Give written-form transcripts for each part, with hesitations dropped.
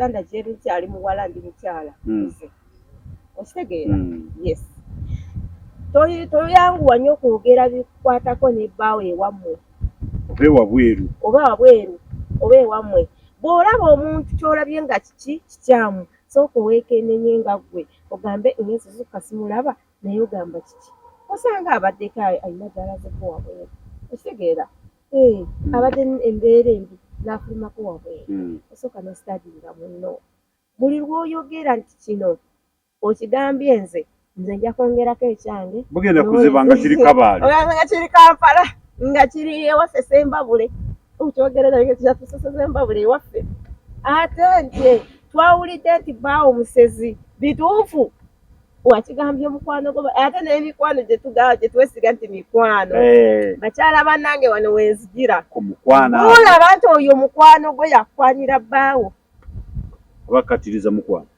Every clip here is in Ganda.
standard yetu cyali muwala ndi mukyala okitegeera yes toyanguwa nnyo okwogera bikwatako n'ebbaawo ewammwe oba wabweru oba ewammwe bw'olaba omuntu ky'olabye nga kikyamu sooka oweekennenye nga ggwe ogambe engeso kasimulaba naye ogamba kiki osanga abaddeko alina gy'alazeko wabweru okitegeera abadde embeera embi n'afulumako wabweru osooka n'ostadinga munno buli lw'oyogera nti kino okigambye nze nja kwongerako ekyange bugenda kuziba nga kiri Kabaale ogamba nga kiri Kampala nga kiri ewaffe Sembabule okyogerera nga kyatusosa Sembabule ewaffe ate nti twawulidde nti bbaawo omusezi bituufu wakigambye mukwano gwo ate n'emikwano gye twesiga nti mikwano bakyala bannange wano wenzigira olaba nti oyo mukwano gwe yakwanira bbaawo abakatiriza mukwano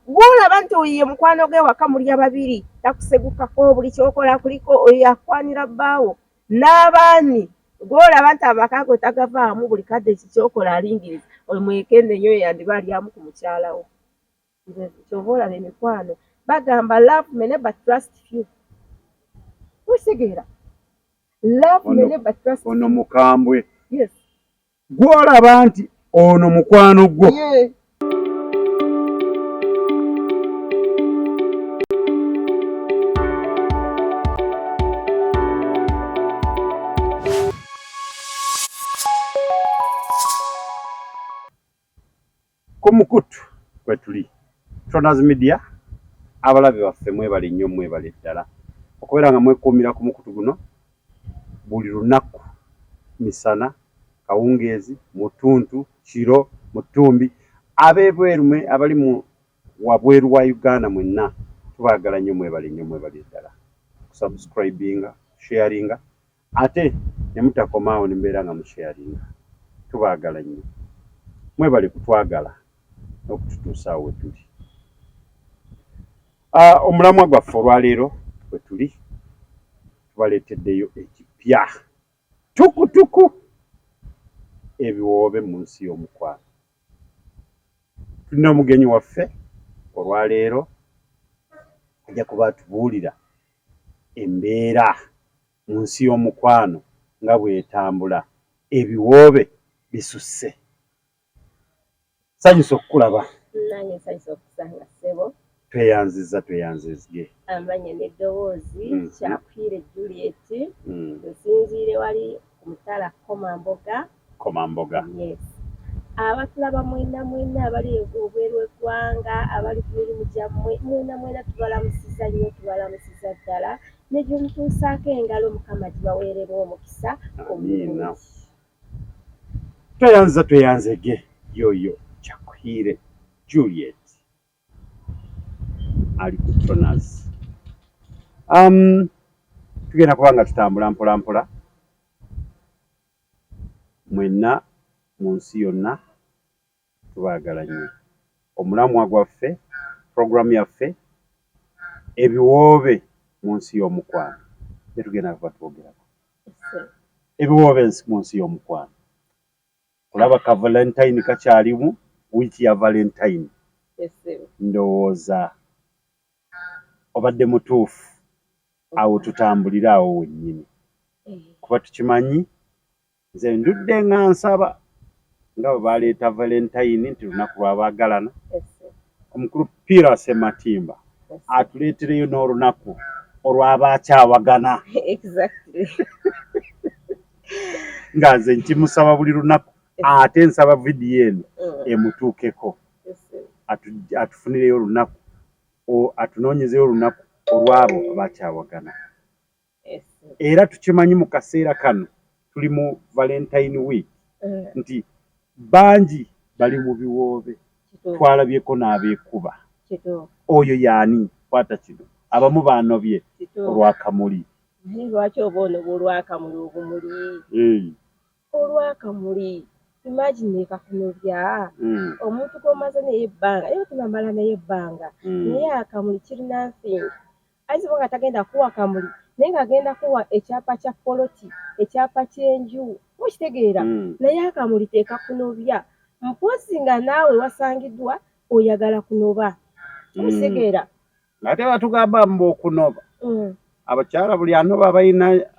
gw'olaba nti oyo mukwano gwe waka muli ababiri takusegukako buli kyokola kuliko oyo yakwanira bbaawo n'abaani gw'olaba nti amakago tagavaamu buli kadde kikyokola alingiriza oyo mwekennenyo yandiba alyamu ku mukyalawo kyova olaba emikwano bagamba love may never trust you okitegeera love may never trust ono mukambwe yes gw'olaba nti ono mukwano gwo kumukutu kwetuli Tronaz Media abalabe baffe mwebale nnyo mwebale ddala okubeera nga mwekuumira ku mukutu guno buli lunaku misana kawungeezi mutuntu kiro mutumbi ab'ebweru abali mu wabweru wa Uganda mwenna tubaagala nnyo mwebale ddala subscribinga sharinga ate ne mutakomaawo ne mbeera nga musharinga tubaagala nnyo mwebale kutwagala okututuusaawo we tuli omulamwa gwaffe olwaleero we tuli tubaleeteddeyo ekipya tukutuku ebiwoobe mu nsi y'omukwano tulina omugenyi waffe olwaleero ajja kuba atubuulira embeera mu nsi y'omukwano nga bw'etambula ebiwoobe bisusse sanyusa okukulaba nange nsanyusa okusanga ssebo tweyanzizge amanya n'eddoboozi Kyakwire Juliet nsinziire wali ku mutala Komamboga yes abatulaba mwenna abali obweru w'eggwanga abali ku mirimu gyammwe mwenna tubalamusiza nnyo tubalamusiza ddala ne gyemutuusaako engalo Mukama gibaweererwa omukisa amiina tweyanzege yoyo Kyakwire Juliet ali ku Tronaz tugenda kubanga tutambula mpola mwenna mu nsi yonna tubaagala nnyo omulamwa gwaffe programu yaffe ebiwoobe mu nsi y'omukwano tugenda kuba twogerako ebiwoobe mu nsi y'omukwano kulaba ka Valentine kakyalimu wiiki ya Valentine ndowooza obadde mutuufu awo tutambulire awo wennyini kuba tukimanyi nze ndudde nga nsaba nga bwe baleeta Valentine nti lunaku lw'abaagalana omukulu Piera Sematimba atuleetereyo n'olunaku olw'abaakyawagana nga nze nkimusaba buli lunaku ate nsaba vidiyo eno emutuukeko atufunireyo olunaku atunoonyezeyo olunaku olw'abo abaakyawagana era tukimanyi mu kaseera kano tuli mu Valentine week nti bangi bali mu biwoobe twalabyeko n'abeekuba oyo yaani kwata kino abamu baanobye olwakamuli lwaki oba onoba olwakamuli olwakamuli imagine kakunobya omuntu komaze naye ebbanga naye tunamala naye ebbanga naye akamuli kiri nothing ayizibo nga tagenda kuwa kamuli naye ng'agenda kuwa ekyapa kya poloti ekyapa ky'enju mukitegeera naye akamuli teekakunobya mpozi nga naawe wasangidwa oyagala kunoba okitegeera ate batugamba mbu okunoba abakyala buli anoba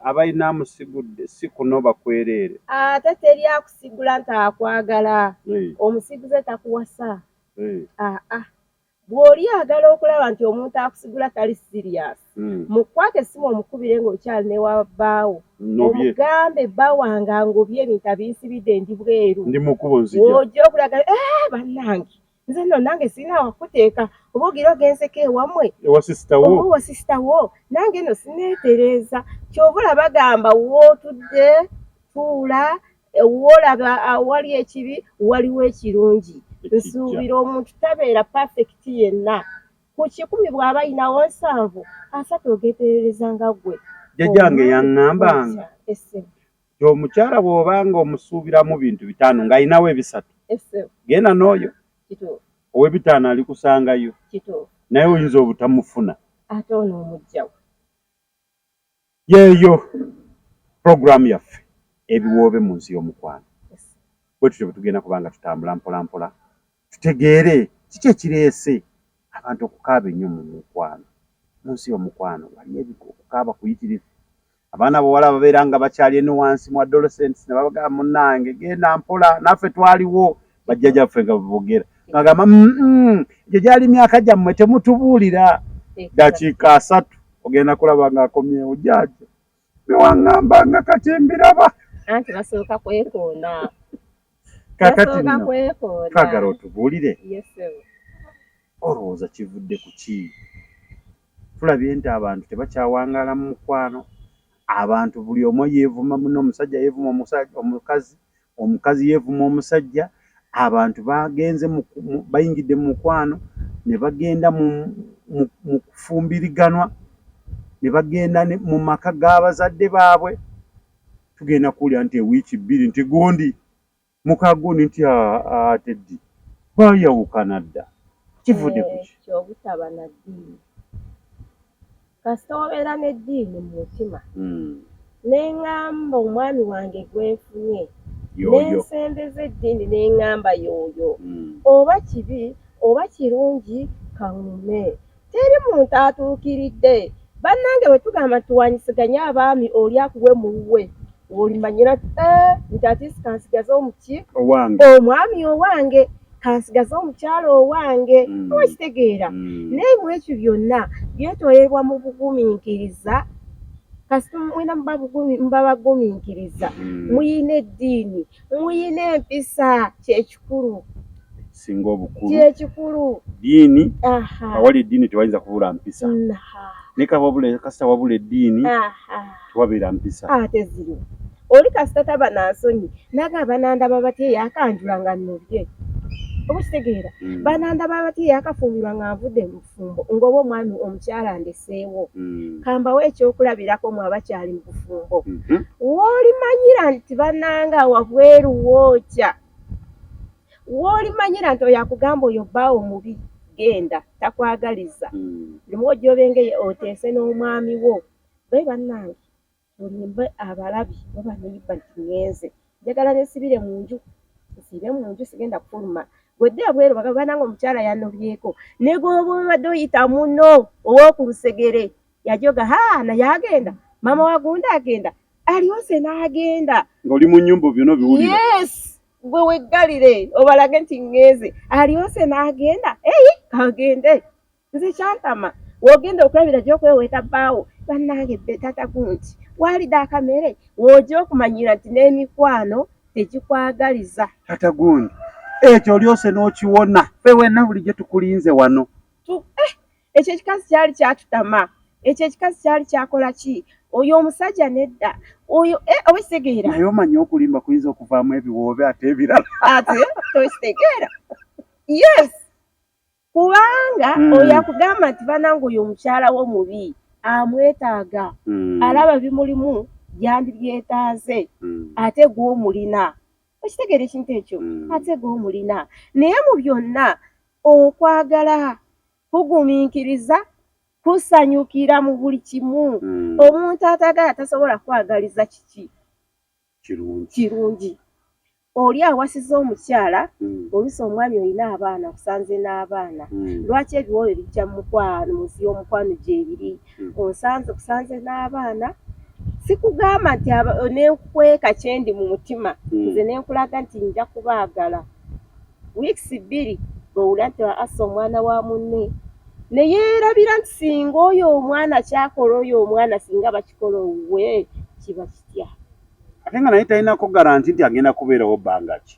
abayina amusigudde si kunoba kwereere ate teri akusigula nti akwagala omusiguze takuwasa bw'oli agala okulaba nti omuntu akusigula tali serious mukwate esimu omukubire ng'okyali ne wabbaawo omugambe bba wange ngobye ebintu abinsibidde ndi bweru ojja okulaga bannange nze nno nange sirina wakuteeka oba ogira ogenzeko ewammwe oba wasisitawo nange nno sineetereeza kyova olaba bagamba wootudde tuula woolaba awali ekibi waliwo ekirungi nsuubira omuntu tabeera perfect yenna ku 10 bw'aba ayinawo 7 asatu ogeeterereza nga ggwe jjajjange yaŋŋambanga omukyala bw'obanga omusuubiramu bintu 5 ng'ayinawo 3 genda n'oyo ow'ebitaano alikusangayo naye oyinza obutamufuna ate ono omugjawo yeeyo puroguramu yaffe ebiwoobe mu nsi y'omukwano bwe tutyo bwe tugenda kubanga tutambula mpola mpola tutegeere kiki ekireese abantu okukaaba ennyo mu mukwano mu nsi y'omukwano waliyo okukaaba kuyitirivu abaana bawala babeera nga bakyali eno wansi mu adolescents ne babagamba munnange genda mpola naffe twaliwo bajjajjaffe nga bubogera ngagamba egyo gyali myaka gyammwe temutubuulira dakiika 3 ogenda kulaba ng'akomyewo jjajja bewaŋŋambanga kati mbiraba anti basooka kwekoona kakati nno twagala otubuulire olowooza kivudde ku ki tulabye nti abantu tebakyawangaala mu mukwano abantu buli omu yeevuma muno omusajja yeevuma omukazi omukazi yeevuma omusajja abantu bayingidde mu mukwano ne bagenda mu kufumbiriganwa ne bagenda mu maka g'abazadde baabwe tugenda kuwulira nti ewiiki 2 nti gundi muka gundi nti Teddy bayawukana dda kivudde ku ki kyobutaba na ddiini kasita obeera n'eddiini mu mutima neŋŋamba omwami wange gwenfunye n'ensembeza eddiini neŋŋamba y'oyo oba kibi oba kirungi kaŋŋume teri muntu atuukiridde bannange bwe tugamba tuwanyisiganye abaami oli akuwe mu wuwe olimanyira nti atiisi kansigaze omuki omwami owange kansigaze omukyalo owange oba kitegeera naye mu ekyo byonna byetoolerwa mu bugumiikiriza kasita mwina mubabagumiikiriza muyina eddiini muyina empisa kyekikulu singa obukulu kyekikulu ddiini awali eddiini tewayinza kubula mpisa ne kasita wabula eddiini tewabeera mpisa ate ziri oli kasita taba nansonyi nagamba nandaba batya yakanjula nga nnobye oba kitegeera banandaba batya yakafumbirwa nga nvudde mu bufumbo ng'oba omwami omukyala ndeseewo kambawo ekyokulabirako mu abakyali mu bufumbo w'olimanyira nti bannanga wabweru wookya w'olimanyira nti oyo akugamba oyo bbaawo mubi genda takwagaliza lumu ojja obengeye oteese n'omwami wo baye bannange tulimbe abalabi baba neyiba nti ngenze njagala nesibire mu nju nsibe mu nju sigenda kufuluma gwedde abweru bannange omukyala yanobyeko ne gwoba obadde oyita muno ow'oku lusegere yajoga naye agenda mama wagundi agenda alyose n'agenda ng'oli mu nnyumba byonna biwulira yes gwe weggalire obalage nti ngenze alyose n'agenda kagende nze kyantama wogenda okulabira gy'okweweeta bbaawo bannange tata gunti waalidde akamere w'ojja okumanyira nti n'emikwano tegikwagaliza tata gundi ekyo olyose n'okiwona ffe wenna bulijjo tukulinze wano ekyo ekikazi kyali kyatutama ekyo ekikazi kyali kyakola ki oyo omusajja nedda oyo oba kitegeera naye omanye okulimba kuyinza okuvaamu ebiwoobe ate ebirala ate tokitegeera yes kubanga oyo akugamba nti bannange oyo omukyala wo mubi amwetaaga alaba bimulimu yandibyetaaze ate gw'omulina okitegeera ekintu ekyo ate gw'omulina naye mu byonna okwagala kugumiikiriza kusanyukira mu buli kimu omuntu atagala tasobola kwagaliza kiki kirungi oli awasiza omukyala oluusi omwami olina abaana kusanze n'abaana lwaki ebiwoobe bijja mu mukwano muzi y'omukwano gyebiri kusanze n'abaana sikugamba nti nenkweka kyendi mu mutima nze nenkulaga nti nja kubaagala weeks 2 owulira nti asa omwana wa munne ne yeerabira nti singa oyo omwana kyakola oyo omwana singa bakikola owe kiba kitya ate nga naye talinako garanti nti agenda kubeerawo bbanga ki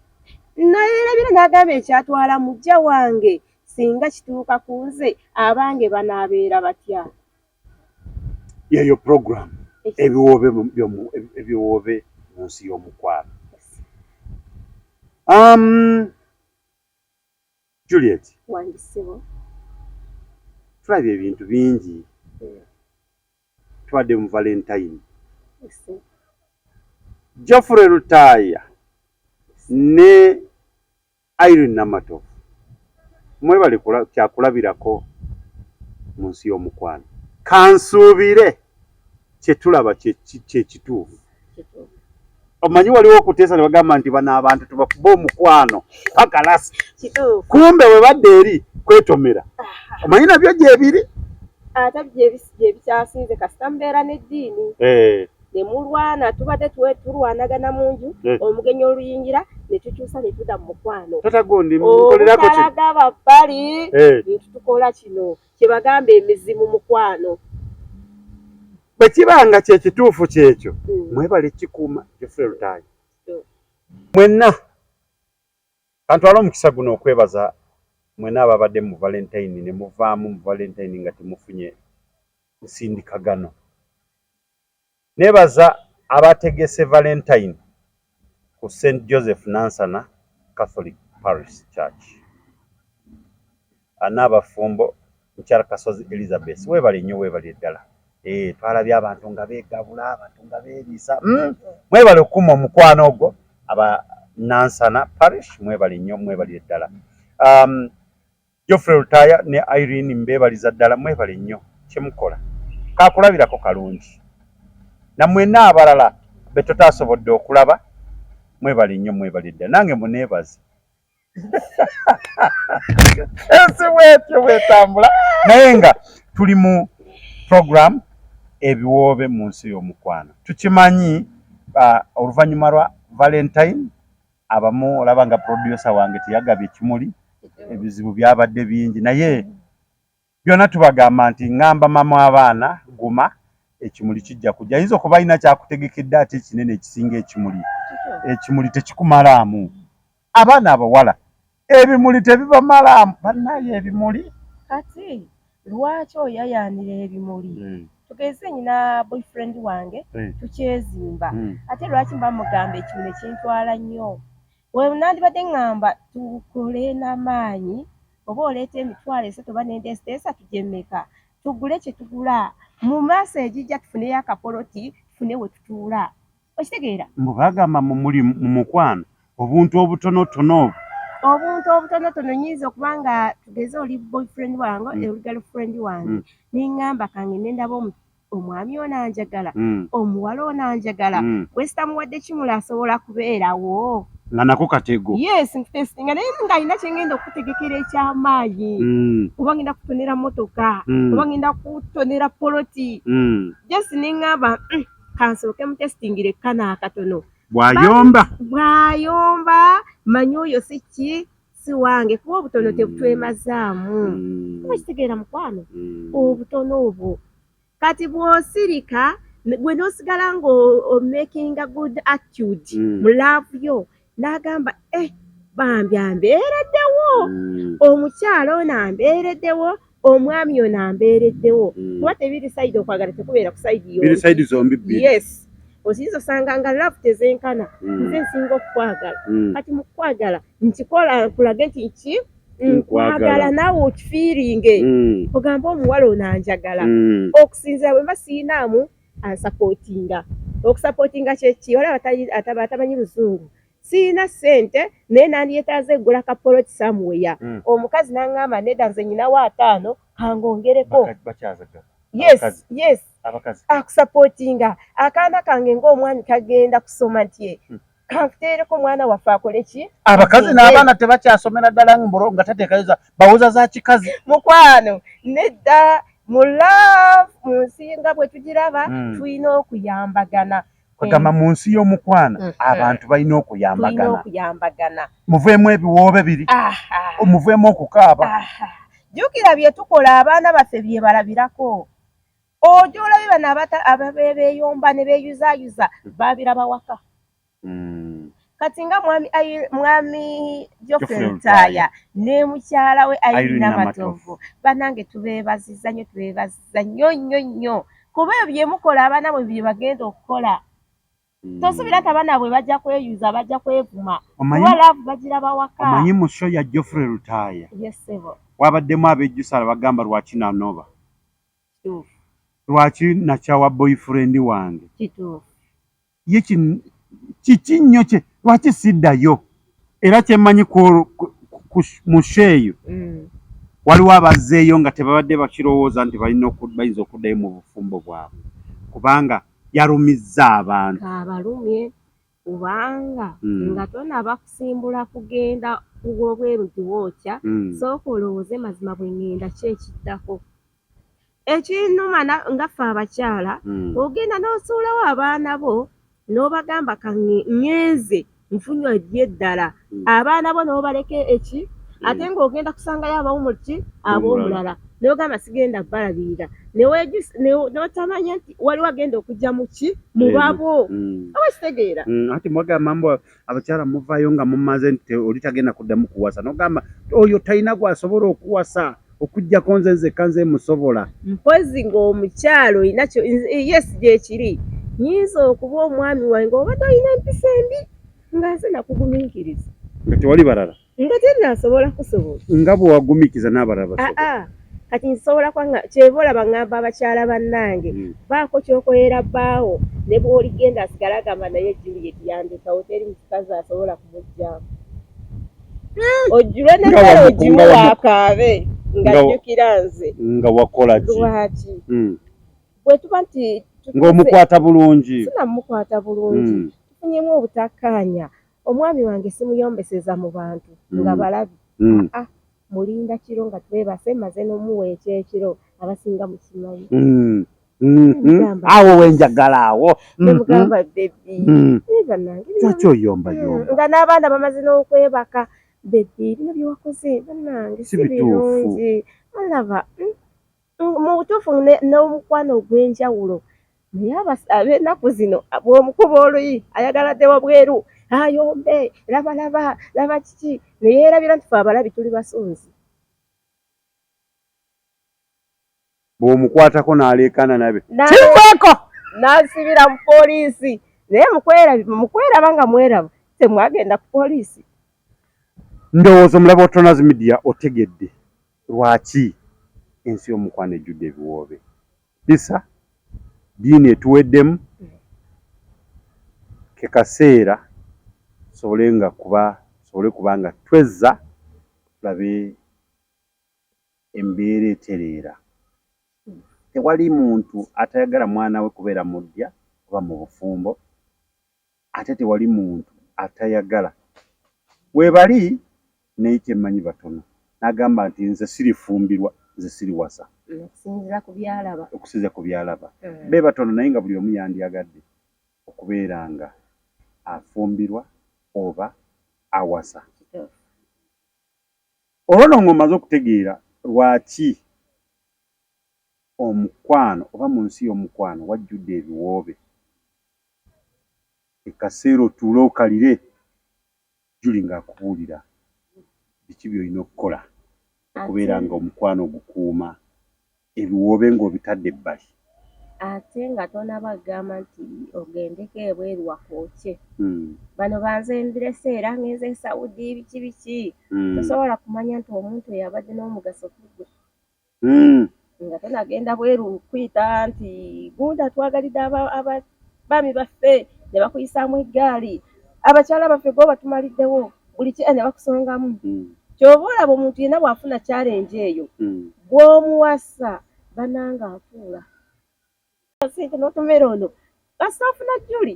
nayeerabira n'agamba ekyatwala mujja wange singa kituuka ku nze abange banaabeera batya yeyo program ebiwoobe mu nsi y'omukwano. Juliet wandisebo tulabye ebintu bingi twadde mu Valentine Geoffrey Rutaaya ne Irene Namatovu mwebale kyakulabirako mu nsi y'omukwano kansuubire kyetulaba kyekituufu omanyi waliwo okuteesa ne bagamba nti bano abantu tubakuba omukwano paka lasi kumbe bwe badde eri kwetomera omanyi nabyo gyebiri ate gyebikyasinze kasita mubeera n'eddiini ne mulwana tubadde tulwanagana mu nju omugenyi oluyingira ne tukyusa ne tudda mu mukwano obutalaga babbali nitutukola kino kyebagamba emizimu mukwano bwe kibanga kyekituufu kyekyo mwebale kikuuma Geoffrey Rutaaya mwenna kantwala omukisa guno okwebaza mwenna ababadde mu Valentine ne muvaamu mu Valentine nga temufunye nsindikagano nebaza abategese Valentine ku St. Joseph Nansana Catholic Parish Church anabafumbo mukyala Kasozi Elizabeth webale nnyo webale ddala twalabye abantu nga beegabula abantu nga beeriisa mwebale okukuma omukwano ogwo aba Nansana Parish mwebale nnyo mwebale ddala Geoffrey Rutaaya ne Irene mbebaliza ddala mwebale nnyo kyemukola kakulabirako kalungi namwenna abalala be tutasobodde okulaba mwebale nnyo mwebale ddala nange muneebaze ensi bwetyo bwetambula naye nga tuli mu program ebiwoobe mu nsi y'omukwano tukimanyi oluvannyuma lwa Valentine abamu olaba nga producer wange teyagabye ekimuli ebizibu byabadde bingi naye byonna tubagamba nti ngamba mama abaana guma ekimuli kijja kujja ayinza okuba alina kyakutegekedde ate ekinene ekisinga ekimuli tekikumalaamu abaana abawala ebimuli tebibamalaamu bannaye ebimuli kati lwaki oyayanira ebimuli tugeze nyina boyfriend wange tukyezimba ate lwaki mba mugamba ekimuli ekintwala nnyo wenandibadde ŋŋamba tukole n'amaanyi oba oleeta emitwalo 3 oba n'endeesiteesa tujemmeka tugule kye tugula mu maaso egijja tufuneyo akapoloti tufune we tutuula okitegeera mbu bagamba muli mu mukwano obuntu obutonotono nyinza okuba nga tugeze oli boyfriend wange oli girlfriend wange neŋŋamba kange nendaba omwami onanjagala omuwala onanjagala wesitamuwadde kimuli asobola kubeerawo nga nako katego yes nga naye nga alina kyengenda okutegekera ekyamaanyi oba ngenda kutonera motoka oba ngenda kutonera poloti just neŋŋamba kansooke mutestingire ekkana akatono bw'ayomba manyi oyo si wange kuba obutono tebutwemazaamu kuba kitegeera mukwano obutono obwo kati bw'osirika gwe n'osigala nga making a good attitude mu love yo n'agamba bambi ambeereddewo omukyala ono ambeereddewo omwami ono ambeereddewo kuba tebiri sayidi okwagala tekubeera ku sayidi biri sayidi zombi bbiri yes oyinza osanga nga love tezenkana nze nsinga okukwagala kati mu kukwagala nkikola kulage nti ki nkwagala naawe okifiiringe ogamba omuwala ono anjagala okusinzira bwe mba siinaamu ansapootinga okusapootinga kyeki olaba atamanyi luzungu siina ssente naye nandyetaaza eggula kapoloti samuweya omukazi n'aŋŋamba nedda nze nyinawo 5 kangongereko yes akusapootinga akaana kange ng'omwami kagenda kusoma ntye kankuteereko mwana waffe akole ki abakazi n'abaana tebakyasomera ddala mbolo nga tateekayuza bawoza za kikazi mukwano nedda mu love mu nsi nga bwe tugiraba tulina okuyambagana kwegamba mu nsi y'omukwano abantu balina okuyambagana muveemu ebiwoobe biri muveemu okukaaba jjukira bye tukola abaana baffe bye balabirako ojo olabe bano ababeeyomba ne beeyuzaayuza babiraba waka kati nga mwami Geoffrey Lutaaya ne mukyala we Irene Matovu banange tubeebaziza nnyo kuba bye mukola abaana bwe bye bagenda okukola tosuubira nti abaana bwe bajja kweyuza bajja kwevuma kuba laavu bagiraba waka. Omanyi mu show ya Geoffrey Lutaaya wabaddemu abejjusa bagamba lwaki nanoba lwaki nakyawa boyfriend wange ye kiki nnyo kye lwaki siddayo era kyemmanyi mu sheeyo waliwo abazzeeyo nga tebabadde bakirowooza nti bayinza okuddayo mu bufumbo bwabwe kubanga yalumizza abantu abalumye kubanga nga tonaba kusimbula kugenda kuwobweru giwookya sooka olowooze mazima bwe ŋŋenda ki ekiddako ekinnuma nga ffe abakyala ogenda n'osuulawo abaana bo n'obagamba kaŋŋenze nfunye eddala abaana bo n'obaleka eki ate ng'ogenda kusangayo abawumuki ab'omulala n'ogamba sigenda balabirira n'otamanya nti waliwo agenda okujja muki mu babo oba kitegeera ati mwagamba mbu abakyala muvaayo nga mumaze nti oli tagenda kuddamu kuwasa n'ogamba oyo talina gw'asobola okuwasa okujjako nze nzekka nze musobola mpozi ng'omukyalo inakyo yes gyekiri nyinza okuba omwami wange ng'oba tolina empisa embi nga nze nakugumiikiriza nga tewali balala nga tennasobola kusobola nga bwe wagumiikiza n'abalala basobola kati nsobola kyeba olaba ŋŋamba abakyala bannange baako kyokolera bbaawo ne bw'oligenda asigala agamba naye Juliet yandekawo teri mukazi asobola kumuggyako ojjule n'emmere ogiwe waakaabe ng'ajjukira nze nga wakola ki lwaki bwe tuba nti ng'omukwata bulungi sinamukwata bulungi tufunyemu obutakkaanya omwami wange simuyombeseza mu bantu nga balabi mulinda kiro nga twebase maze n'omuwa ekyekiro abasinga mukimanyi awo wenjagala awo nemugamba bebi lwaki oyombayomba nga n'abaana bamaze n'okwebaka bebi bino byewakoze bannange si birungi alaba mu butuufu n'omukwano ogw'enjawulo naye ab'ennaku zino bw'omukuba oluyi ayagala dde wabweru ayombe laba kiki neyeerabira nti fe abalabi tuli basunzi bw'omukwatako n'aleekaana nabe kivaako n'asibira mu poliisi naye mukweraba nga mweraba temwagenda ku poliisi ndowooza omulabe wa Tonazi Media otegedde lwaki ensi y'omukwano ejjudde ebiwoobe bisa diini etuweddemu ke kaseera sobole kuba nga twezza tulabe embeera etereera tewali muntu atayagala mwana we kubeera muddya oba mu bufumbo ate tewali muntu atayagala webali naye kyemmanyi batono n'agamba nti nze sirifumbirwa nze siriwasa okusinziira ku byalaba be batono naye nga buli omu yandyagadde okubeera nga afumbirwa oba awasa olwo ng'omaze okutegeera lwaki omukwano oba mu nsi y'omukwano wajjudde ebiwoobe ekaseera otuule okalire Juli ng'akubuulira biki by'olina okukola okubeera nga omukwano ogukuuma ebiwoobe ng'obitadde ebbali ate nga tonabagamba nti ogendeko ebweru wakookye bano banze ndirese era ngenze Saudi biki tosobola kumanya nti omuntu eyabadde n'omugaso kugwe nga tonagenda bweru kuyita nti gunda twagalidde abaami baffe ne bakuyisaamu eggaali abakyala baffe gwe batumaliddewo buli ki ne bakusongamu ky'oba olaba omuntu yenna bw'afuna challenge eyo bw'omuwasa bananga afuula sente n'otumera ono kasita afuna Juli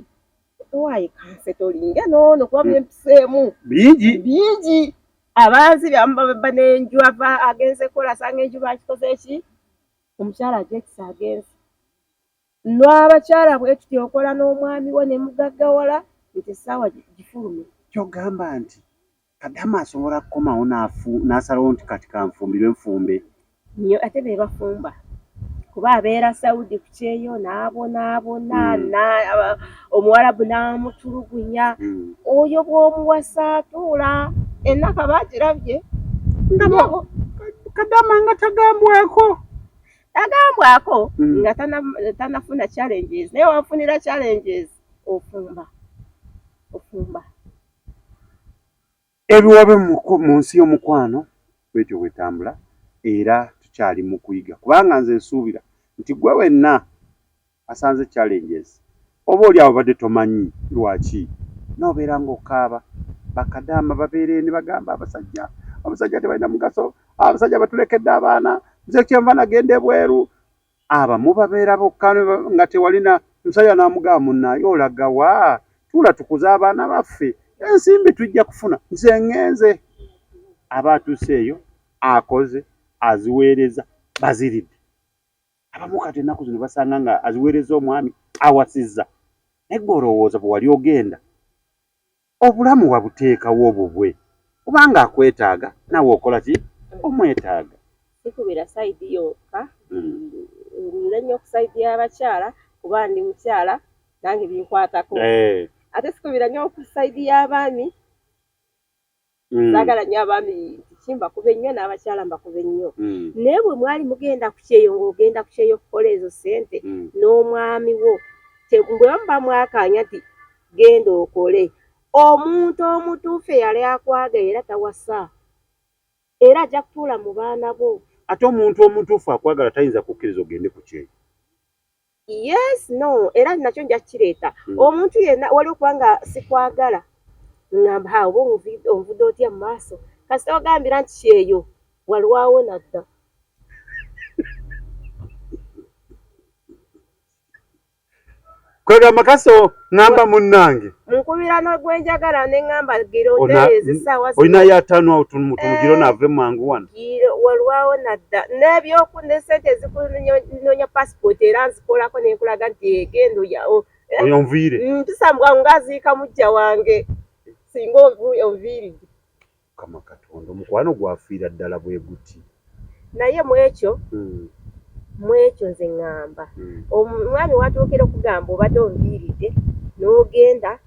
Why cancelling no kuba byempisemu bingi abanzi byamba n'enju ava agenze kola sanga enju bakikoze ki omukyala agyekisa agenze n'abakyala bwe tuti okola n'omwami wo ne mugaggawala nti essaawa gifulumye kyogamba nti Kadama asobola kukomawo n'asalawo nti kati kanfumbirwe nfumbe nnyo ate be bafumba kuba abeera Saudi ku kyeyo n'abonaabona omuwarabu n'amutulugunya oyo bw'omuwasa atuula ennaka baagirabye Kadama nga tagambwako nga tanafuna challenges naye wafunira challenges ofumba ebiwabe mu nsi y'omukwano bwetyo bwetambula era tukyali mu kuyiga kubanga nze nsuubira nti gwe wenna asanze challenges oba oli awo badde tomanyi lwaki n'obeera ng'okaaba bakadama babeere ne bagamba abasajja tebalina mugaso abasajja batulekedde abaana nze kyenva nagenda ebweru abamu babeera bokka nga tewalina musajja n'amugamba munnaaye olaga wa tuula tukuze abaana baffe ensimbi tujja kufuna nze ngenze aba atuuse eyo akoze aziweereza baziridde abamu kati ennaku zino basanga nga aziweereza omwami awasizza naye gwe olowooza bwe wali ogenda obulamu wabuteekawo obubwe kubanga akwetaaga nawe okola ki omwetaaga sikubira sayidi yokka nnyina nnyo ku sayidi y'abakyala kuba ndi mukyala nange binkwatako ate sikubira nnyo ku sayidi y'abaami saagala nnyo abaami kimbakube nnyo n'abakyala mbakube nnyo naye bwe mwali mugenda ku kyeyo ng'ogenda ku kyeyo kukola ezo ssente n'omwami wo bwe muba mwakaanya nti genda okole omuntu omutuufu eyali akwaga era tawasa era ajja kutuula mu baana bo ate omuntu omutuufu akwagala tayinza kukkiriza ogende ku kyeyo yes no era nakyo nja kukireeta omuntu yenna waliwo kubanga sikwagala ngamba oba onvudde otya mu maaso kasita ogambira nti kyeyo walwawo nadda kwegamba kaso ngamba munnange nkubira n'ogwenjagala ne ngamba gira otereeza essaawa olina yataano awo tumugiro naave mangu wano walwawo nadda n'ebyokunde sente zikunoonya passport era nzikolako nenkulaga nti egendo oyo nviire mpisa ngaziika mujja wange singa onviiridde kama Katonda omukwano gwafiira ddala bwe guti naye mwekyo nze ngamba omwami watuukira okugamba obadde onviiridde n'ogenda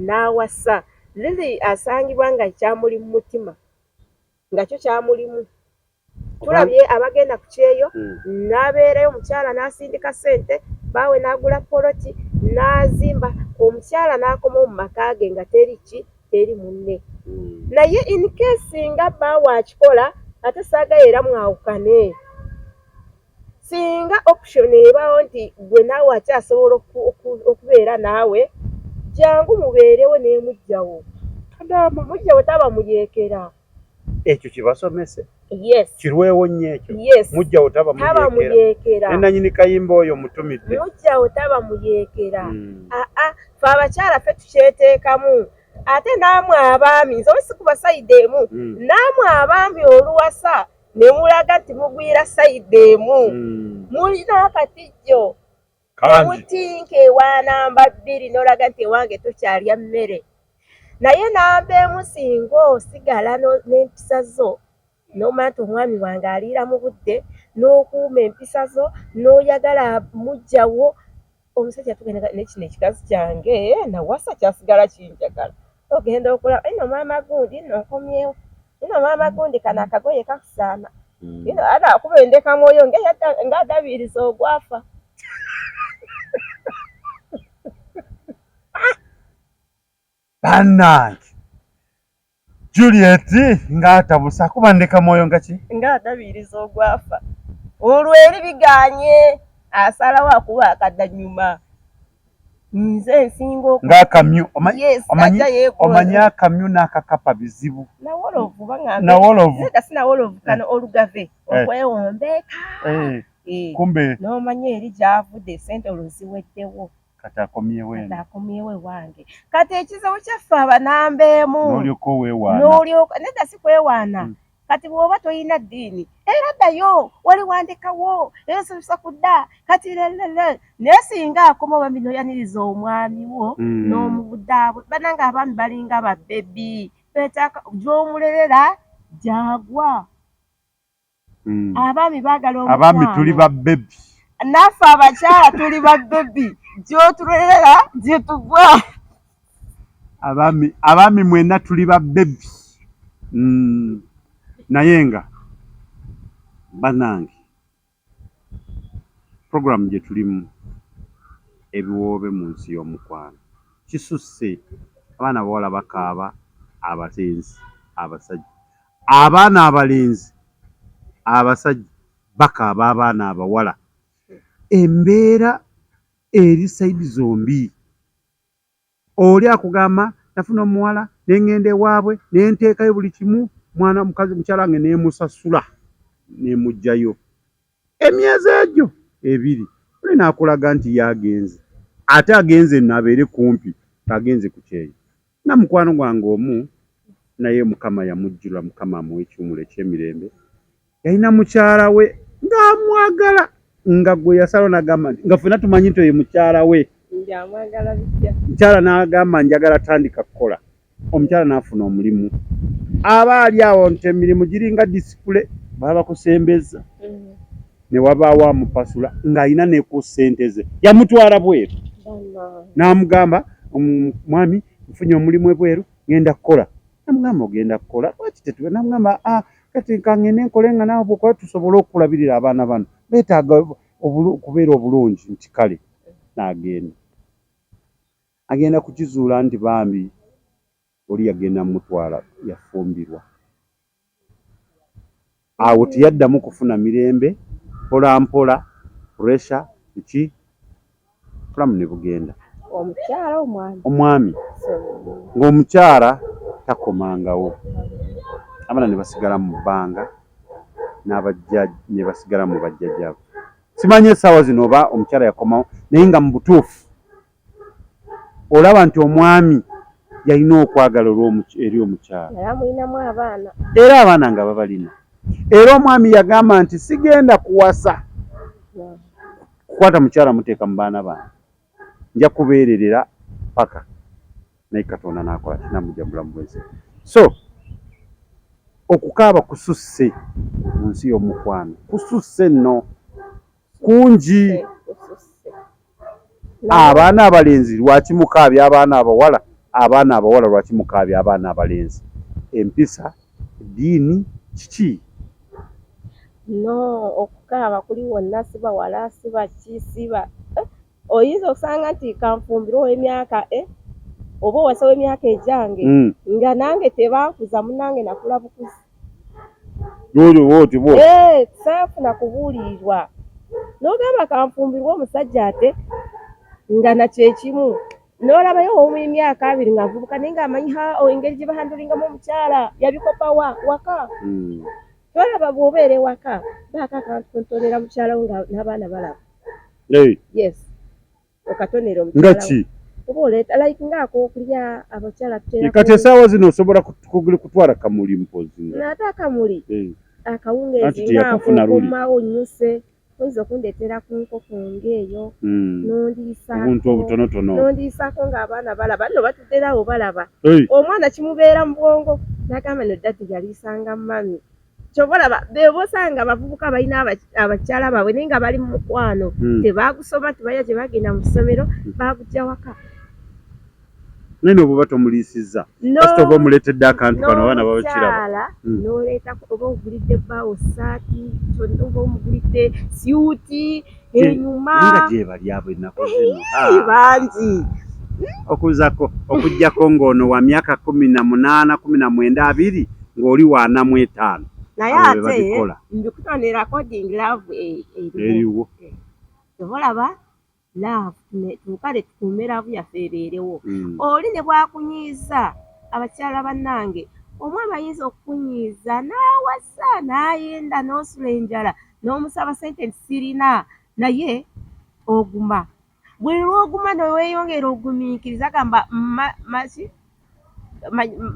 n'awasa lili asangibwa nga kyamuli mu mutima nga kyo kyamulimu tulabye abagenda ku kyeyo n'abeerayo omukyala n'asindika ssente baawe n'agula poloti n'azimba omukyala n'akoma mu maka ge nga teri munne naye in case nga baawe akikola ate saagayo era mwawukane singa option ebaawo nti gwe naawe akyasobola okubeera naawe jangu mubeerewo n'emugjawo mugjawo taba muyeekera ekyo kibasomese yes kirwewo nnyo ekyo yes mugjawo taba muyeekera nenanyini kayimba oyo mutumidde mugjawo taba muyeekera fe abakyala ffe tukyeteekamu ate naamwe abaami nze oba sikuba sayidi emu naamwe abaami oluwasa ne mulaga nti mugwira sayidi emu mulina akatijjo mutinka ewa namba 2 n'olaga nti ewange tokyalya mmere naye namba emu singa osigala n'empisa zo n'omanya nti omwami wange aliira mu budde n'okuuma empisa zo n'oyagala mugjawo omusajja tugenda nekino ekikazi kyange nawasa kyasigala kinjagala ogenda okola ino maama gundi nokomyewo ino maama gundi kana akagoye kakusaana ino ada akuba endeka mwoyo ng'adabiriza ogwafa bannange Juliet ng'atabusa akuba ndeka mwoyo ngaki ng'adabiriza ogwafa olwo eri biganye asalawo akuba akaddanyuma nze nsinga ng'akamyu omanyi akamyu n'akakapa bizibu nawolovu sinawolovu kano olugave okwewombeeka kumbe n'omanya eri gy'avudde sente olwo ziweddewo kati akomyewe wange kati ekizibu kyaffe abanambeemu n'olyoka weewaana n'olyoka nedda si kwewaana kati bw'oba toyina ddiini era ddayo wali wandikawo era sobisa kudda kati lelele naye singa akoma bambi noyaniriza omwami wo n'omubuddaabwe bananga abaami balinga babbebi beetaka gy'omulerera gyagwa abaami baagala omukwano abaami tuli babbebi naffe abakyala tuli babbebi gy'otulera gyetugwa abaami mwenna tuli babbebi naye nga bannange programu gye tulimu ebiwoobe mu nsi y'omukwano kisusse abaana abawala bakaaba abalenzi abasajja abaana abalenzi abasajja bakaaba abaana abawala embeera eri sayidi zombi oli akugamba nafuna omuwala nengenda ewaabwe nenteekayo buli kimu mwana mukazi mukyala wange nemusasula nemugjayo emyezi egyo ebiri oli nakulaga nti yagenze ate agenze nabeere kumpi agenze ku kyeyo na mukwano gwange omu naye mukama yamujjula mukama amuwa ekiwumulo ekyemirembe yalina mukyala we ng'amwagala nga gwe yasala n'agamba nti nga ffenna tumanyi nti oyo mukyala we mukyala n'agamba njagala tandika kukola omukyala n'afuna omulimu aba ali awo nti emirimu giringa disipule baba bakusembeza ne wabaawo amupasula ng'alina ne ku ssente ze yamutwala bweru n'amugamba mwami nfunye omulimu ebweru ngenda kukola namugamba ogenda kukola lwaki tetuwe namugamba kati kangende nkole nga naawe bwokola tusobole okulabirira abaana bano beetaaga okubeera obulungi nti kale n'agenda agenda kukizuula nti bambi oli yagenda mutwala yafumbirwa awo teyaddamu kufuna mirembe mpola mpola puresha iki fulamu ne bugenda omwami ng'omukyala takomangawo abaana ne basigala mu bbanga n'abajjaji ne basigala mu bajjajjabo simanyi essaawa zino oba omukyala yakomawo naye nga mu butuufu olaba nti omwami yalina okwagala eri omukyala era abaana nga babalina era omwami yagamba nti sigenda kuwasa kukwata mukyala muteeka mu baana bange nja kubeererera paka naye Katonda n'akola kinamujja bulamu bwese so okukaaba kususse mu nsi y'omukwano kususse nno kungi abaana abalenzi lwaki mukaabya abaana abawala lwaki mukaabya abaana abalenzi empisa ddiini kiki no okukaaba kuli wonna siba wala siba kisiba oyinza okusanga nti kanfumbire ow'emyaka oba owasa w'emyaka egyange nga nange tebankuza munange nakula bukuzi saafuna kubuulirirwa n'ogamba kanfumbirwe omusajja ate nga nakyekimu n'olabayo ow'emyaka 2 nga avubuka naye ng'amanyi engeri gye bahandulingamu omukyala yabikopawa waka tolaba bw'obeera ewaka baako akantu kontonera mukyala wo n'abaana balaba yes okatonera omukyala ngaki oba oleeta like ng'akookulya abakyala kati essaawa zino osobola kutwala kamuli mpozi naate akamuli akawungeezi ng'akokumawo nnyuse oyinza okundeetera ku nkoko ng'eyo nondiisaako ng'abaana balaba nno batudderawo balaba omwana kimubeera mu bwongo n'agamba no dadi yaliisanga mami kyova olaba beba osanga abavubuka balina abakyala baabwe naye nga bali mu mukwano tebaagusoma tebaya gye bagenda mu ssomero baagujja waka naye oba tomuliisizza kasita oba omuleetedde akantu kano abaana babakiraba n'oleeta oba ogulidde bbaawo saati oba omugulidde siuti enyuma nga gye bali abo ennaku zino bangi okuggyako ng'ono wa myaka 18 19 20 ng'oli wa 45 naye ate mbikutonera according love eriwo obalaba love tukale tukuume love yaffe ebeerewo oli ne bwakunyiiza abakyala bannange omwami ayinza okukunyiiza n'awasa n'ayenda n'osula enjala n'omusaba sente nti sirina naye oguma buli lwoguma neweyongera ogumiikiriza gamba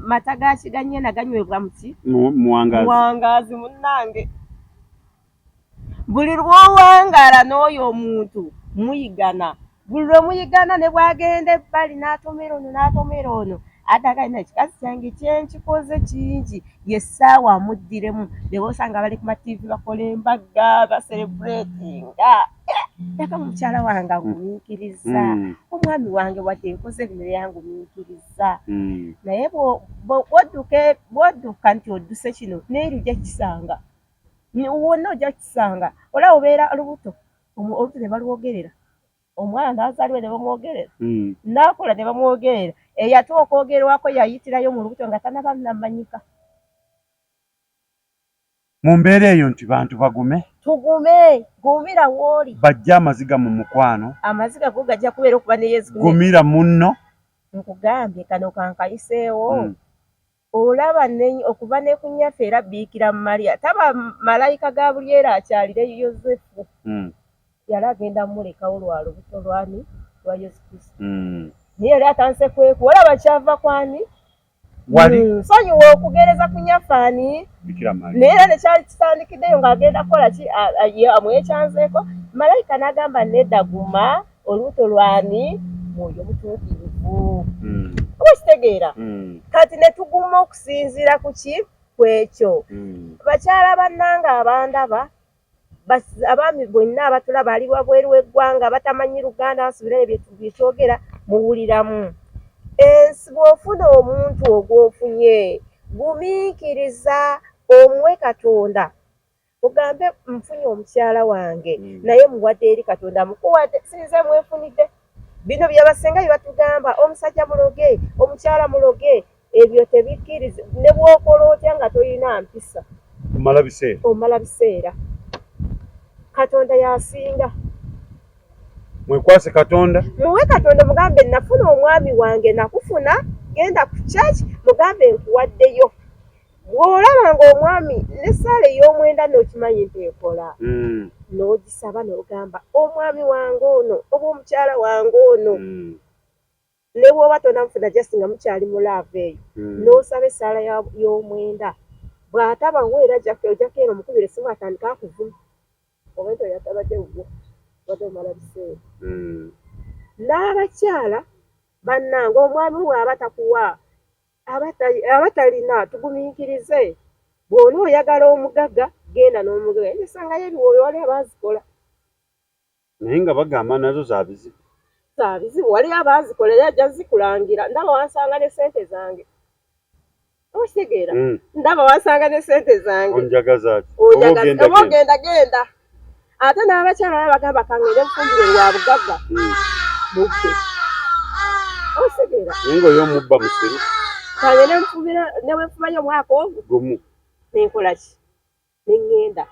mata gakiganyena ganywebwa muki muwangaazi munnange buli lwowangala n'oyo omuntu muyigana buli lwe muyigana ne bwagenda ebbali n'atomera ono atagalina ekikazi kyange kyenkikoze kingi yessaawa amuddiremu ne bosanga bali ku mativi bakola embaga baserebuletinga yaka mukyala wange agumiikiriza omwami wange wadde nkoze bino yangumiikiriza naye bwodduka nti odduse kino neeri ojja kisanga wonna ojja kisanga olaba obeera lubuto olubuto ne balwogerera omwana n'azaalibwa ne bamwogerera n'akola ne bamwogerera eyatuuka okwogerwako yayitirayo mu lubuto nga tanaba namanyika mu mbeera eyo nti bantu bagume tugume gumira wooli bajja amaziga mu mukwano amaziga go gajja kubeera okuba ne yesu gumira munno nkugambye kano kankayiseewo olaba okuva ne ku nnyaffe era bbiikira mu Mariya taba malayika Gabulyeri akyalire Yozefu yali agenda mulekawo lwa lubuto lwani lwa Yesu Kristo naye yali atandise kwekuwa olaba kyava kwani nsonyiwa okugereza ku nnyaffe ani naye era nekyali kitandikiddeyo ng'agenda kukola ki amwekyanzeeko malayika n'agamba nedda guma olubuto lwani mwoyo mutuukirivu oba kitegeera kati ne tuguma okusinziira ku ki kwekyo bakyala bannanga abandaba abaami bonna abatulaba ali wabweru w'eggwanga batamanyi Luganda basubirayo bye twogera muwuliramu ensi bw'ofuna omuntu ogw'ofunye gumiikiriza omuwe Katonda ogambe nfunye omukyala wange naye muwadde eri Katonda mukuwadde sinze mwefunidde bino byabasenga bye batugamba omusajja muloge omukyala muloge ebyo tebikkiriza ne bw'okola otya nga toyina mpisa omala biseera Katonda yasinga mwekwase Katonda muwe Katonda mugambe nafuna omwami wange nakufuna genda ku church mugambe nkuwaddeyo bw'olaba ng'omwami n'essaala ey'omwenda n'okimanyi nti ekola n'ogisaba n'ogamba omwami wange ono oba omukyala wange ono ne bw'oba tonamufuna just nga mukyali mulaavu eyo n'osaba essaala y'omwenda bw'ataba weera ojjako eno omukubira essimu atandika akuvuma oba ento yatabadde gwo wadde omala biseera n'abakyala bannange omwami bw'aba takuwa abatalina tugumiikirize bw'ona oyagala omugagga genda n'omugagga esangayo ebiwooyo wali abaazikola naye nga bagamba nazo zaabizibu wali abaazikola era ajja zikulangira ndaba wansanga ne sente zange okitegeera ndaba wansanga ne sente zange onjagaza ati oba ogenda genda ate n'abakyala baba bagamba kangende nfumbire lwa bugagga mubbe okitegeera naye nga oy'omubba musiru kange newenfumayo omwaka ogwo gumu nenkola ki neŋŋenda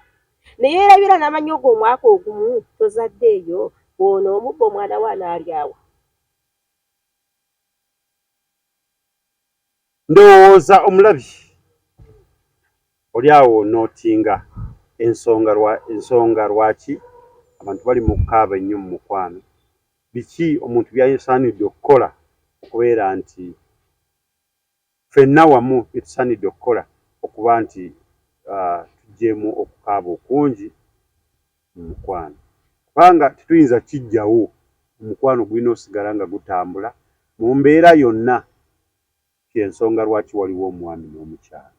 naye erabira n'amanyi ogwo omwaka ogumu tozadde eyo bw'ono omubba omwana we anaalyawa ndowooza omulabi oli awo nootinga ensonga lwaki abantu bali mu kukaaba ennyo mu mukwano biki omuntu byasaanidde okukola okubeera nti ffenna wamu byetusaanidde okukola okuba nti tuggyemu okukaaba okungi mu mukwano kubanga tetuyinza kijjawo omukwano gulina osigala nga gutambula mu mbeera yonna kyensonga lwaki waliwo omwami n'omukyala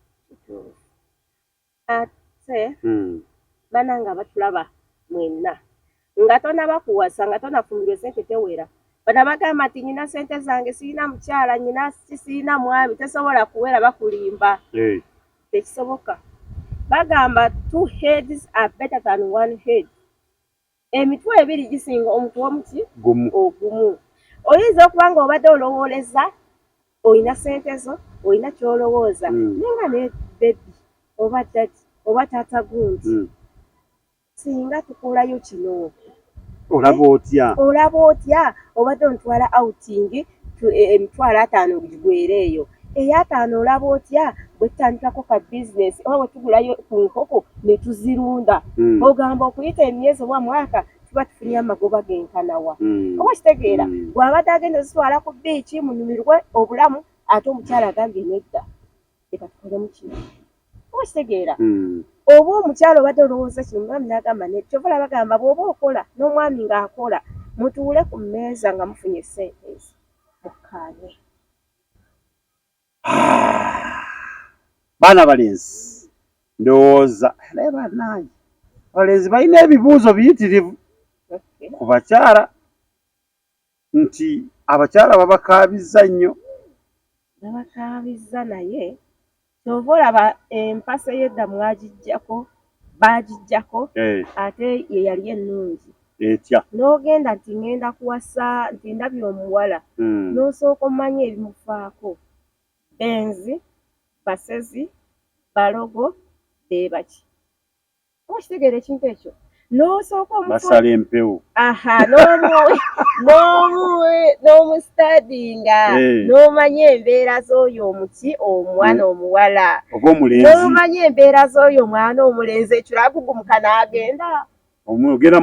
ate bananga batulaba mwenna nga tonabakuwasa nga tonafumbirwe sente tewera bana bagamba nti nyina sente zange sirina mukyala nyina sirina mwami tesobola kuwera bakulimba tekisoboka bagamba 2 heads are better than 1 head emitwe ebiri gisinga omutwe omuki ogumu oyinza okuba nga obadde olowooleza oyina sente zo oyina kyolowooza nenga ne bebi oba dadi oba taata gundi singa tukolayo kino olaba otya obadde ontwala outing emitwalo 5 gigwera eyo ey'ataano olaba otya bwe tutandikako ka bizinesi oba bwe tugulayo ku nkoko ne tuzirunda ogamba okuyita emyezi oba mwaka tuba tufunye amagoba genkanawa oba kitegeera bw'abadde agenda ozitwala ku biiki munyumirwe obulamu ate omukyala agambye nedda leka tukolemu kino oba kitegeera oba omukyala obadde olowooza kino omwami n'agamba nedda kyovala bagamba bw'oba okola n'omwami ng'akola mutuule ku mmeeza nga mufunye ssente ezo mukkaanye. Baana balenzi ndowooza naye bannange abalenzi balina ebibuuzo biyitirivu ku bakyala nti abakyala babakaabizza nnyo. Babakaabizza naye kyova olaba empasa y'edda baagijjako ate ye yali ennungi etya n'ogenda nti ŋŋenda kuwasa nti ndabye omuwala n'osooka omanya ebimufaako benzi basezi balogo beebaki oba kitegeera ekintu ekyo n'osooka basala empewo n'omusitadinga n'omanya embeera z'oyo omuki omwana omuwala n'omanya embeera z'oyo omwana omulenzi ekiragugumuka n'agenda ogenda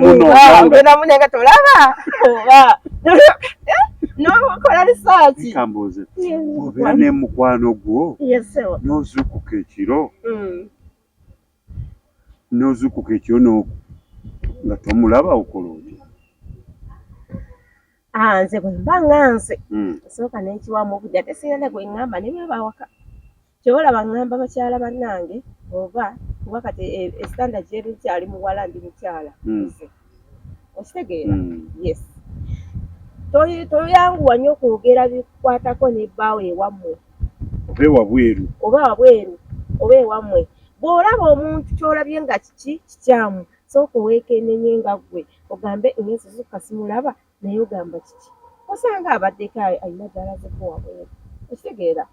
munenga tolaba oba n'okola risaaki obeera n'emukwano gwo n'ozuukuka ekiro nga tomulaba okola otya? Nze bwe mba ŋŋanze nsooka n'enkiwamu obudde ate sirina gwe ŋŋamba ne bwe bawaka kyobalaba ŋŋamba bakyala bannange oba kuba kati esitanda gyeru kyali muwala ndi mukyala okitegeera yes toyanguwa nnyo okwogera bikukwatako ne bbaawo ewammwe oba wabweru oba ewammwe bw'olaba omuntu ky'olabye nga kikyamu sooka oweekennenye nga ggwe ogambe ngeesuzuka simulaba naye ogamba kiki osanga abaddeko alina gy'alazeko wabweru okitegeera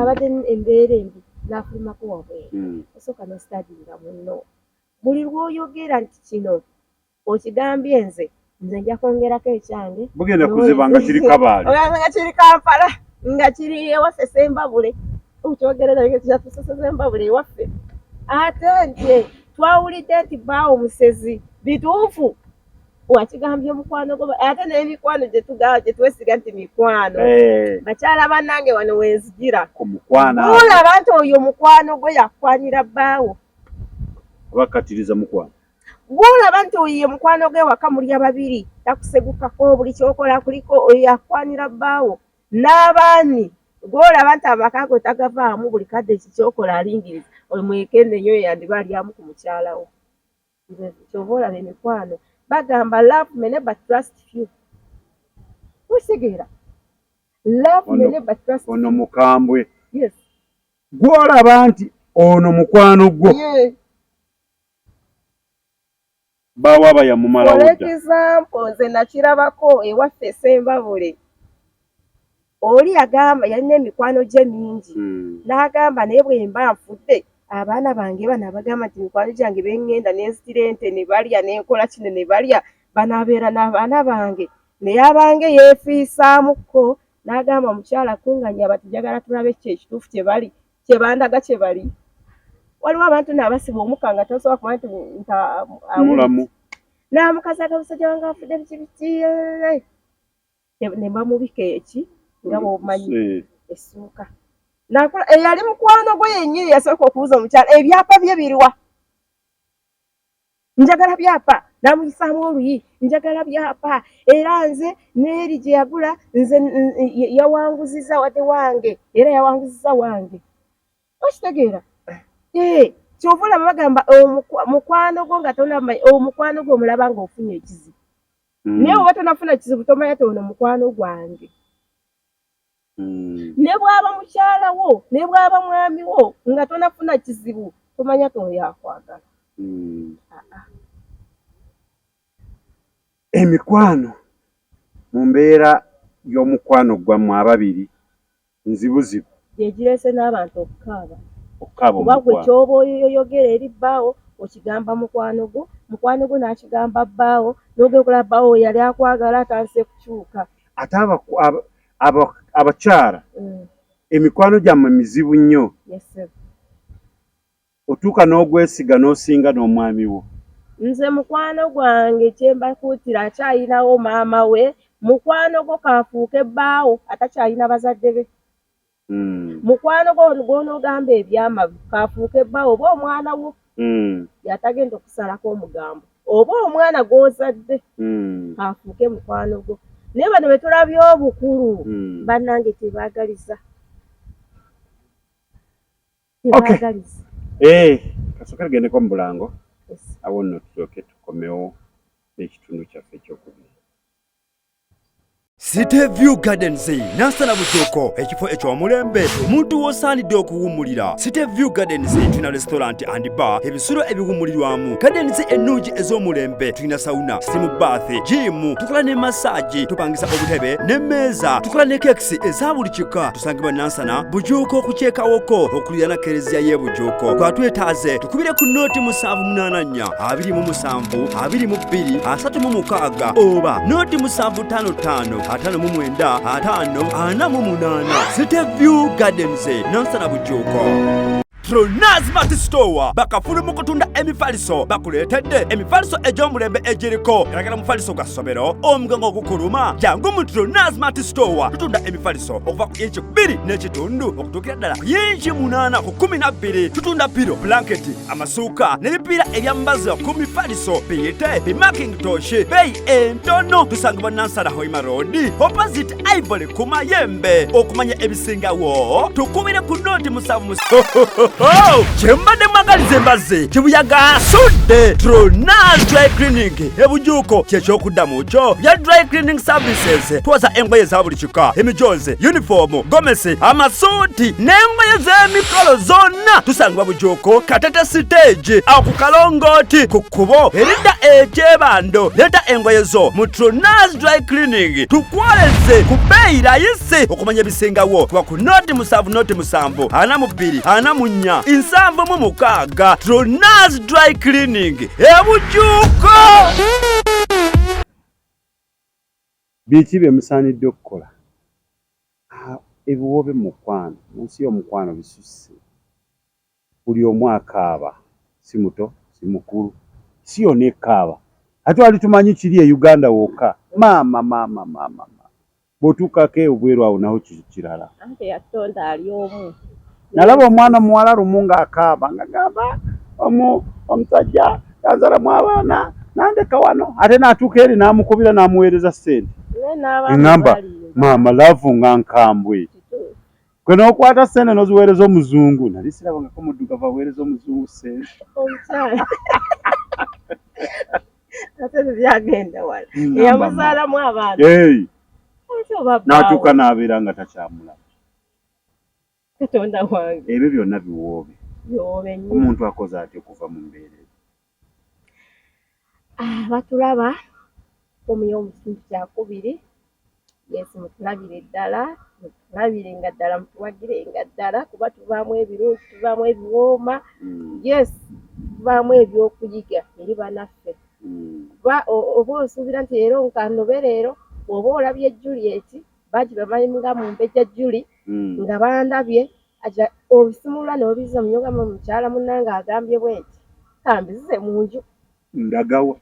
abadde embeera embi n'afulumako wabweru osooka n'ositadinga munno buli lw'oyogera nti kino okigambye nze nja kwongerako ekyange bugenda kuziba nga kiri Kabaale nga kiri Kampala nga kiri ewaffe Sembabule okyogerera kyatusse Sembabule ewaffe ate nti twawulidde nti bbaawo omusezi bituufu wakigambye omukwano gwo ate n'emikwano gye twesiga nti mikwano bakyala bannange wano wenzigira olaba nti oyo mukwano gwe yakwanira bbaawo abakatiriza mukwano bw'olaba nti oyo ye mukwano gwe waka muli ababiri takusegukako buli kyokola kuliko oyo yakwanira bbaawo n'abaani gw'olaba nti amaka go tagavaamu buli kadde ekikyokola alingiriza oyo mwekennenyo yandiba alyamu ku mukyalawo kyova olaba emikwano bagamba love may never trust few okitegeera love may never trust ono mukambwe yes gw'olaba nti ono mukwano gwo bawaba yamumala for example nze nakirabako ewaffe Sembabule oli agamba yalina emikwano gye mingi n'agamba naye bwe mba nfudde abaana bange bano abagamba nti mikwano gyange bengenda n'enzitira ente ne balya n'enkola kino ne balya banaabeera n'abaana bange naye abange yeefiisaamuko n'agamba omukyala kunganya abatujagala tulabe kyo ekituufu kye bali kye bandaga kye bali waliwo abantu n'abasiba omuka nga tosobola kuba nti mulamu n'amukazi agabusajja wange afudde biki ne bamubika eki nga bw'omanyi essuuka eyali mukwano gwe yennyini yasooka okubuuza omukyala ebyapa bye biriwa njagala byapa n'amuyisaamu oluyi njagala byapa era nze n'eri gye yagula nze yawanguzizza wadde wange era yawanguzizza wange okitegeera kyova olaba bagamba mukwano gwo nga tonamanyi omukwano gwo omulaba nga ofunye ekizibu naye oba tonafuna kizibu tomanya ti ono mukwano gwange ne bw'aba mukyala wo ne bw'aba mwami wo nga tonafuna kizibu tomanya ti oyo akwagala emikwano mu mbeera y'omukwano gwammwe ababiri nzibuzibu gyegirese n'abantu okukaaba kuba gwe kyoba oyoyogera eri bbaawo okigamba mukwano gwo n'akigamba bbaawo n'ogekola bbaawo yali akwagala atandise kukyuka ate abakyala emikwano gyammwe mizibu nnyo otuuka n'ogwesiga n'osinga n'omwami wo nze mukwano gwange kyembakuutira akyayinawo maama we, mukwano gwo kaafuuke bbaawo atakyayina bazadde be. Mukwano gw'onoogamba ebyama kaafuuke bbaawo oba omwana wo yatagenda okusalako omugambo oba omwana gw'ozadde kaafuuke mukwano gwo. Naye bano be tulabye obukulu bannange tebaagaliza. Tebaagaliza. Kasooka tugendeko mu Bulango. Awo nno tulyoke tukomewo n'ekitundu kyaffe ekyokubiri. City View Gardens Nansana Bujoko ekifo ekyomulembe omuntu w'osaanidde okuwummulira. City View Gardens tulina restaurant and bar, ebisulo ebiwummulirwamu, gardens ennungi ez'omulembe, tulina sauna, steam bath, gym, tukola ne massage, tupangisa obutebe n'emmeeza, tukola ne kekisi eza buli kika. Tusangibwa Nansana Bujoko okukyekawoko okulira na kereziya y'e Bujoko. Twetaaze tukubire ku nooti 784 27 22 36 oba nooti 755 5 5 City View Gardens Nansana Bujoko. Tronaz Mart Store bakafulu mu kutunda emifaliso bakuleetedde emifaliso egy'omulembe egiriko galagala mufaliso gwa ssomero omugango ogukuluma jangu mu Tronaz Mart Store tutunda emifaliso okuva ku inchi 2 n'ekitundu okutuukira ddala ku inchi 8 ku 12 tutunda piro blanketi amasuuka n'ebipiira ebyambaza ku mifaliso biyite bimakintosh beeyi entono. Tusangibwa Nansana Hoima Road opposite Ivory ku Mayembe. Okumanya ebisingawo tukubire ku nooti 7 kyembadde mwagaliza embaze kibuyaga asudde Tronaz Dry Cleaning e Bujuuko kyekyokuddamu kyo bya dry cleaning services. Twoza engoye za buli kika, emijoze, uniform, gomesi, amasuuti n'engoye z'emikolo zonna. Tusangibwa Bujuuko Katete Stage awo ku Kalongooti ku kkubo eridda ekyebando. Leeta engoye zo mu Tronaz Dry Cleaning tukwoleze ku bbeeyi layisi. Okumanya ebisingawo kuba ku nooti 7 nooti 7 42 44 7 Tronaz Dry Cleaning e Bujuuko. Biki bye musaanidde okukola? Ebiwobe mu mukwano, munsi y'omukwano bisusse. Buli omu akaaba, si muto si mukulu, si yonna ekaaba. Ate wali tumanyi kiri e Uganda wokka. Maama bw'otuukako ebweru awo nawo kirala. Ante yatonda ali omu. Nalaba omwana muwala lumu ng'akaaba ng'agamba omusajja yazalamu abaana nandeka wano, ate n'atuuka eri n'amukubira n'amuweereza ssente. Ngamba maama laavu nga nkambwe gwe n'okwata ssente n'oziweereza omuzungu. Nali sirabangako muddugavu aweereza omuzungu ssente. Ate byagenda wala eyamuzaalamu abaana n'atuuka n'abeera nga takyamulaba. Katonda wange ebyo byonna biwoobe. Omuntu akoze atya okuva mu mbeera eyo? Batulaba omuyo omukintu kyakubiri. Yes, mutulabire ddala, mutulabire nga ddala, mutuwagire nga ddala kuba tuvaamu ebirungi, tuvaamu ebiwooma. Yes, tuvaamu ebyokuyiga eri banaffe. Oba osuubira nti leero nkanobe leero oba olabye Juliet bagibamanyi nga mu mbejja Juli nga bandabye obisimulula n'obiza munyogamo mukyala munnange agambye bwenti kambizize mu nju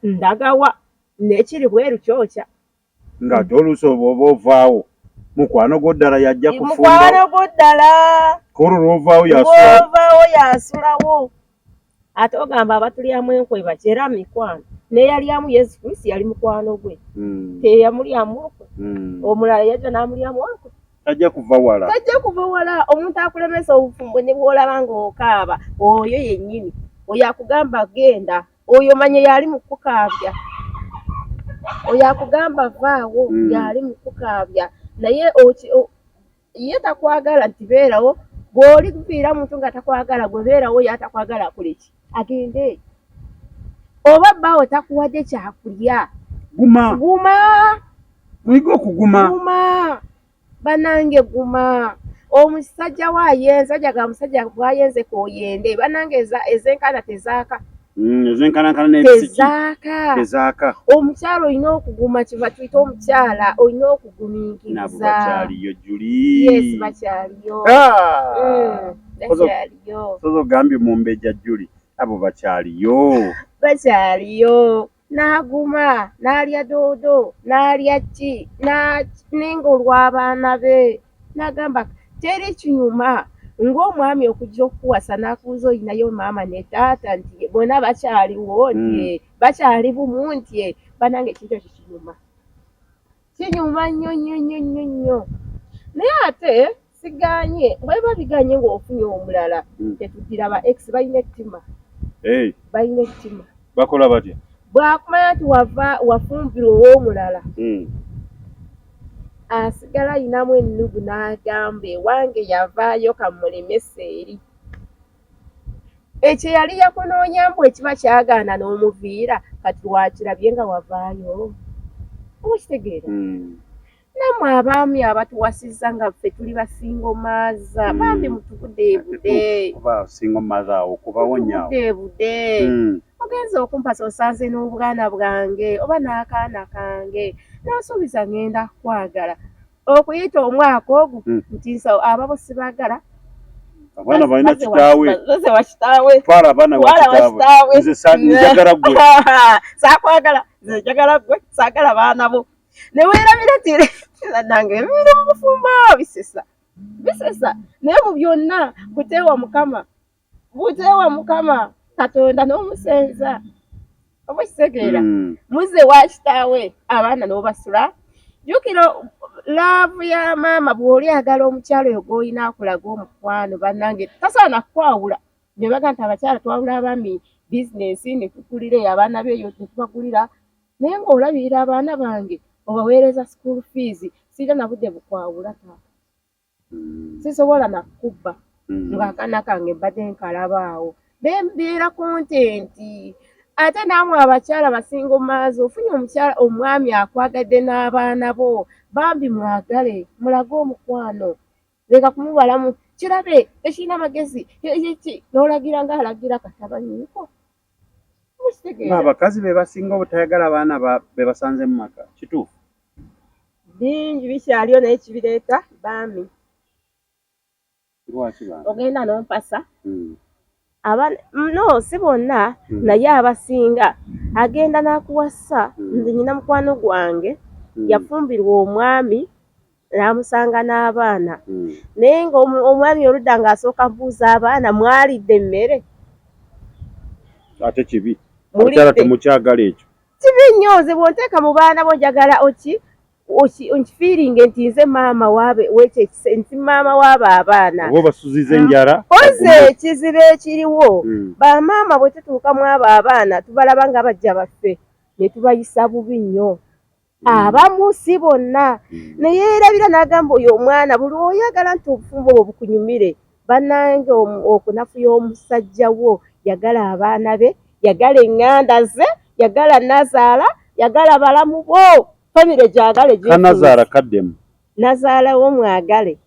ndagawa n'ekiri bweru kyokya ng'ate oluusi oba ovaawo mukwano gwo ddala yajja kufumba. Mukwano gwo ddala kolo lw'ovaawo yasulawo. Ate ogamba abatulyamu enkwe bakyera mikwano. Neyalyamu Yesu Kristo yali mukwano gwe. Teyamulyamu okwe. Omulala yajja n'amulyamu okwe. Tajja kuva wala. Omuntu akulemesa obufumbo ne bw'olaba ng'okaaba oyo yennyini. Oyo akugamba genda. Oyo manye yali mu kukaabya. Oyo akugamba vaawo yali mu kukaabya. Naye ye takwagala nti beerawo. Bw'oli kufiira muntu nga takwagala gwe beerawo yatakwagala akoleki agende. Oba bbaawo takuwadde kyakulya guma. Muyiga okuguma. Banange guma. Omusajja waayenza jaga musajja bwayenze k'oyende. Banange ezenkana tezaaka. Ezenkanankana tezaaka. Omukyala olina okuguma, kiva tuyita omukyala olina okugumiikiriza. Nabo bakyaliyo Juli. Yes, bakyaliyo. Sozo gambye mu mbejja Juli. abo bakyaliyo n'aguma n'alya doodo n'alya ki nenga olw'abaana be n'agamba teri kinyuma ng'omwami okujja okukuwasa n'akubuuza olinayo maama ne taata nti bonna bakyaliwo nti bakyali bumu nti banange ekintu ekyo kinyuma nnyo naye ate siganye bweba biganye ng'ofunye omulala tetuddira ba ex balina ettima bakola batya bw'akumanya nti wafumbirwa ow'omulala asigala ayinamu ennugu n'agamba ewange yavaayo kamulemesa eri ekyo yali yakunoonya mbu ekiba kyagaana n'omuviira kati wakirabye nga wavaayo oba kitegeera nammwe abaami abatuwasizza nga ffe tuli basingomaaza bambi mutubudeebude oba singomaaza awo kubawonyaawo ogenza okumpasa osanze n'obwana bwange oba n'akaana kange n'osuubiza ngenda kwagala okuyita omwaka ogwo nti ababo sibagala abaana balina kitaawe twala abaana bakitaawe nze njagala gwe saakwagala nze njagala gwe saagala baana bo ne weerabira tire nange ebiri mu bufumbo bisesa naye mu byonna buteewa mukama katonda n'omusenza oba kitegeera muze wa kitaawe abaana n'obasula jjukira laavu ya maama bw'oli agala omukyalo oyo gw'olina akulaga omukwano bannange tasaana kukwawula ne baga nti abakyala twawula abaami bizinensi ne tukulira eyo abaana beeyo ne tubagulira naye ng'olabirira abaana bange obaweereza school fees sirina na budde bukwawula taata sisobola nakukubba ng'akaana kange mbadde nkalabaawo bembeera kontenti ate naamwe abakyala basingomaazi ofunye omwami akwagadde n'abaana bo bambi mwagale mulage omukwano leka kumubalamu kirabe tekirina magezi ki n'olagira ng'alagira katabanyiiko abakazi be basinga obutayagala abaana be basanze mu maka kituufu bingi bikyaliyo naye kibireeta baami ogenda n'ompasa no si bonna naye abasinga agenda n'akuwasa nze nyina mukwano gwange yafumbirwa omwami n'amusanga n'abaana naye ng'omwami oludda ng'asooka mbuuza abaana mwalidde emmere ate kibi abakyala temukyagala ekyo kibi nnyo nze bw'onteeka mu baana bo njagala onkifiiringe nti nze maama w'ekyo nti maama w'abo abaana oba obasuziza enjala oze ekizibu ekiriwo bamaama bwe tutuukamu abo abaana tubalaba nga bajja baffe ne tubayisa bubi nnyo abamu si bonna naye erabira n'agamba oyo omwana buli oyagala nti obufumbo obwo bukunyumire bannange okunafu y'omusajja wo yagala abaana be yagala eŋŋanda ze yagala nazaala yagala balamu bo famire gyagale kanazaala kaddemu nazaala wo mwagale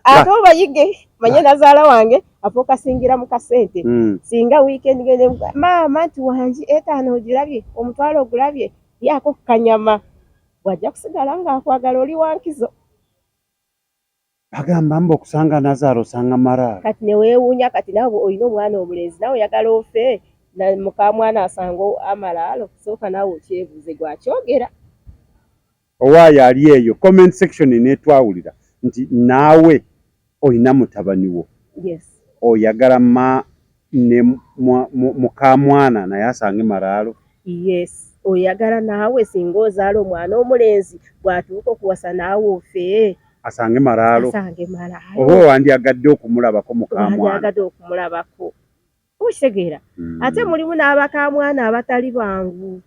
ate obayige manye nazaala wange afuuka singira mu kasente singa wiikendi gende maama nti wangi etaano ogirabye omutwalo ogulabye yaako kukanyama wajja kusigala ng'akwagala oli wankizo bagamba mba okusanga nazaala osanga maraala kati ne weewuunya kati naawe olina omwana omulenzi naawe oyagala ofe mukamwana asanga amalaalo sooka naawe okyebuuze gwakyogera owaayo ali eyo comment section netwawulira nti naawe olina mutabani wo oyagala mukamwana naye asange maraalo oyagala naawe singa ozaala omwana omulenzi bw'atuuka okuwasa naawe ofe asange maraalo oba wandyagadde okumulabako wandyagadde okumulabako okitegeera ate mulimu n'abakamwana abatali bangu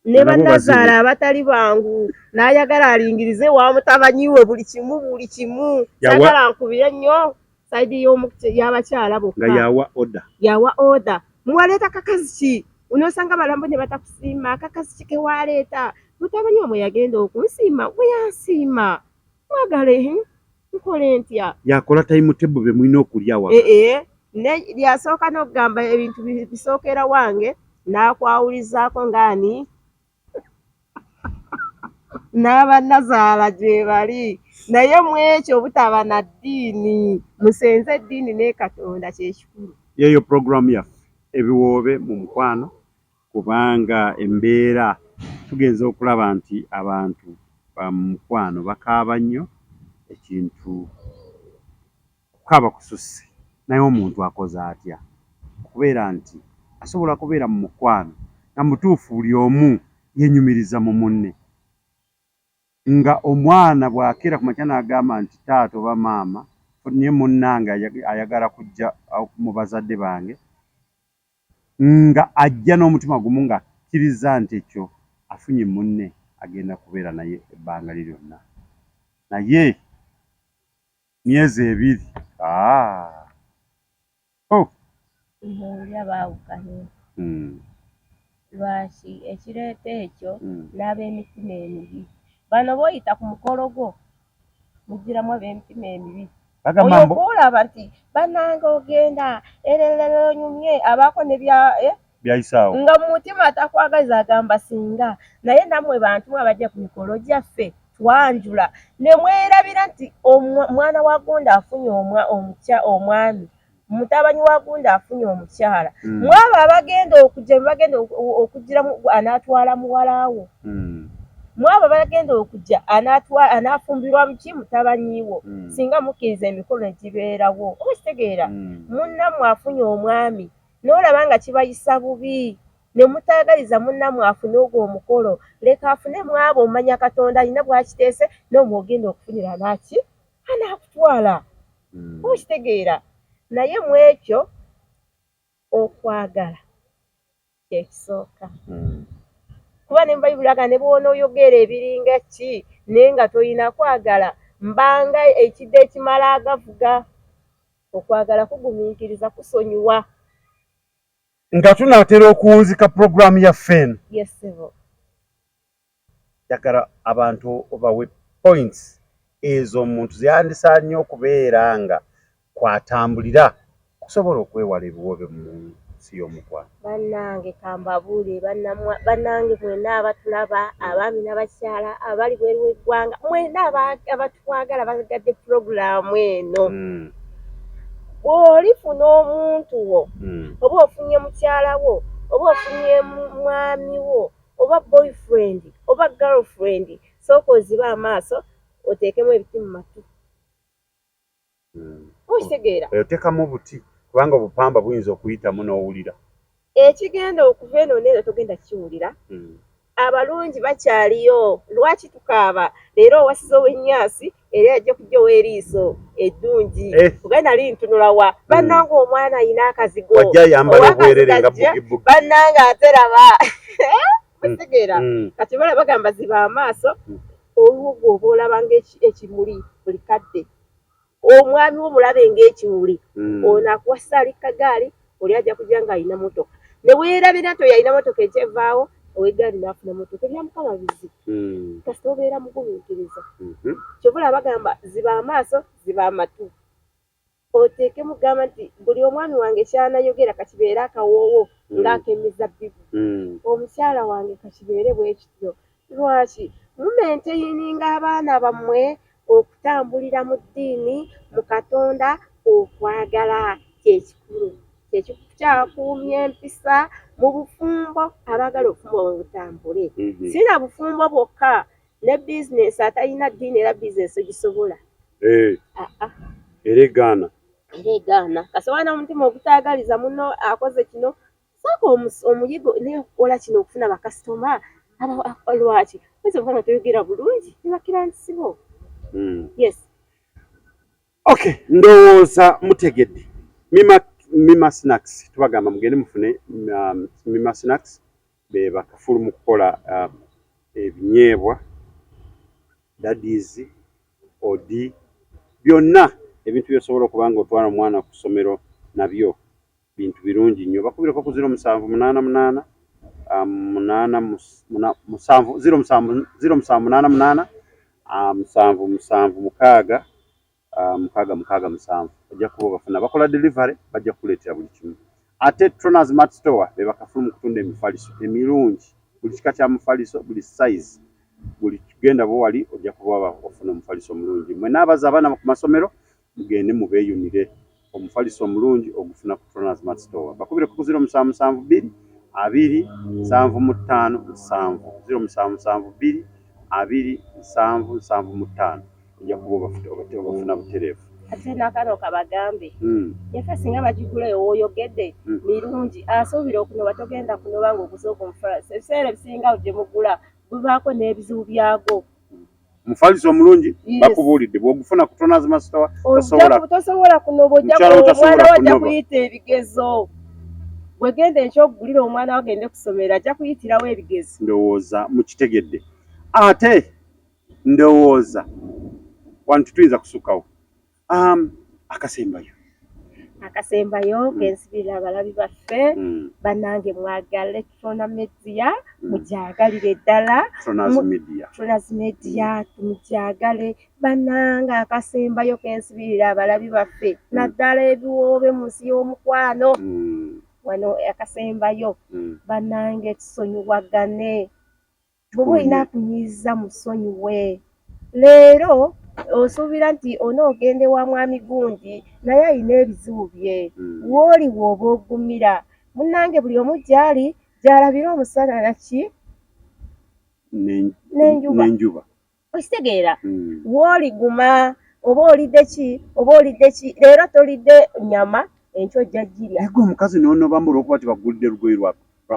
ne bannazaala abatali bangu n'ayagala alingirize wa mutabanyiwe buli kimu sagala nkubire nnyo saidi y'abakyala bokka nga yawa oda muwaleeta kakazi ki unosanga balambo ne batakusiima kakazi ki kewaleeta mutabanyi omwe yagenda okunsiima we yansiima mwagale nkole ntya yakola timetable be mulina okulya wa lyasooka n'okugamba ebintu bisookera wange n'akwawulizaako ng'ani n'abannazaala gye bali naye mu ekyo obutaba na ddiini musenze eddiini ne Katonda kyekikulu yeyo program ya ebiwoobe mu mukwano kubanga embeera tugenza okulaba nti abantu ba mukwano bakaaba nnyo ekintu kaaba kususse naye omuntu akoze atya okubeera nti asobola kubeera mu mukwano na mutuufu buli omu yenyumiriza mu munne nga omwana bw'akira ku makya n'agamba nti taata oba maama niye munnange ayagala kujja mu bazadde bange nga ajja n'omutima gumu nga akkiriza nti ekyo afunye munne agenda kubeera naye ebbanga lye lyonna naye myezi 2 Olya baawukanye. Lwaki ekireeta ekyo n'ab'emitima emibi. Bano b'oyita ku mukolo gwo mugiramu ab'emitima emibi. Oyo bw'olaba nti bannange ogenda ererero onyumye abaako ne byayisaawo nga mu mutima atakwagaliza agamba singa naye nammwe bantu abajja ku mikolo gyaffe twanjula ne mwerabira nti omwana wa Gunda afunye omwami mutabanyi wa Gunda afunye omukyala mwabo abagenda okugiramu anaatwala muwalawo mwabo bagenda okujja anaafumbirwa muki mutabanyiwo singa mukkiriza emikolo ne gibeerawo okitegeera munnammwe afunye omwami n'olaba nga kibayisa bubi ne mutaagaliza munnammwe afune ogwo omukolo leka afune mwabo omanya Katonda alina bw'akiteese n'omwogenda okufunira naki anaakutwala okitegeera naye mu ekyo okwagala kyekisooka kuba ne Bayibuli ne bw'onooyogera ebiringa ki naye nga toyina kwagala mbanga ekidde ekimala agavuga okwagala kugumiikiriza kusonyiwa nga tunaatera okuwunzika program ya ffeno njagala abantu obawe points ezo omuntu zyandisaanye okubeera nga kwatambulira kusobola okwewala ebiwoobe mu nsi y'omukwano. Bannange kambabuule bannange mwenna abatulaba abaami n'abakyala abali bweru w'eggwanga mwenna abatwagala bagadde purogulaamu eno bw'olifuna omuntu wo oba ofunye mukyala wo oba ofunye mwami wo oba boyfriend oba girlfriend sooka ozibe amaaso oteekemu ebiti mu matu okitegeera oteekamu obuti kubanga obupamba buyinza okuyitamu n'owulira ekigenda okuva eno neero togenda kiwulira abalungi bakyaliyo lwaki tukaaba leero owasiza ow'ennyaasi era ajja kujja ow'eriiso eddungi ogenda lintunulawa bannanga omwana ayina akazigo wajja yambala obwerere nga bugibugi bannanga ateraba okitegeera kati bala bagamba ziba amaaso oluwo oba olabanga ekimuli buli kadde omwami wo mulabe ng'ekimuli ono akuwasa ali kagaali oli ajja kujja ng'alina motoka ne weerabira nti oyo alina motoka ekyevaawo ow'eggaali n'afuna motoka ebya mukama bizibu kasita obeera mugumiikiriza kyobula bagamba ziba amaaso ziba amatu oteeke mugamba nti buli omwami wange kyanayogera kakibeere akawoowo ng'ak'emizabbibu omukyala wange kakibeere bwe kityo lwaki mumenteyininga abaana bammwe okutambulira mu ddiini mu Katonda okwagala kyekikulu kyekikyakuumya empisa mu bufumbo abagala obufumbo bwe butambule sina bufumbo bwokka ne bizinesi atalina ddiini era bizinesi gisobola era egaana kasobola n'omutima ogutaagaliza muno akoze kino sooka omuyigo neokola kino okufuna bakasitoma lwaki oyinza okuba nga toyogera bulungi nebakira ntisibo ndowooza mutegedde Mima Snacks tubagamba mugende mufune Mima Snacks be bakafulu mu kukola ebinyeebwa daddies odi byonna ebintu byosobola okuba nga otwala omwana ku ssomero nabyo bintu birungi nnyo bakubireko ku 0788 7 bajja kuba bafuna bakola delivery bajja kuleetera buli kimu ate Troners Mart Store be bakafulu mu kutunda emifaliso emirungi buli kika kya mufaliso buli size buli kigenda bo wali ojja kuba bafuna omufaliso omulungi mwe n'abaza abaana ku masomero mugende mubeeyunire omufaliso omulungi ogufuna ku Tronaz Mart Store. Bakubire ku 0772 275 0772 275 ejja kuba obafuna butereevu. Ate nakano kabagambe yafa singa bagigula oyogedde mirungi asuubira okunoba togenda kunoba ng'oguze okumufalisa ebiseera ebisinga gye mugula bubaako n'ebizibu byago. Mufaliso omulungi bakubuulidde bw'ogufuna ku Tronaz Mart Store tosobola kunoba omwana wo ajja kuyita ebigezo. Wegende ekyokugulira omwana wo agende kusomera ajja kuyitirawo ebigezo. Ndowooza mukitegedde. Ate ndowooza wantu tuyinza kusukkawo akasembayo kensibirira abalabi baffe bannange mwagale Trona Media mugyagalire ddala Tronaz Media mugyagale bannange akasembayo kensibirira abalabi baffe naddala ebiwoobe mu nsi y'omukwano wano akasembayo bannange tusonyiwagane bw'oba olina akunyiiza musonyiwe. Leero osuubira nti onoogende wa mwami gundi naye alina ebizibu bye wooli w'oba ogumira munnange buli omu gy'ali gy'alabira omusana naki n'enjuba okitegeera w'oliguma oba olidde ki leero tolidde nyama enkyo ojja girya. Ego omukazi n'onobamu olw'okuba tibagulidde lugoye lwa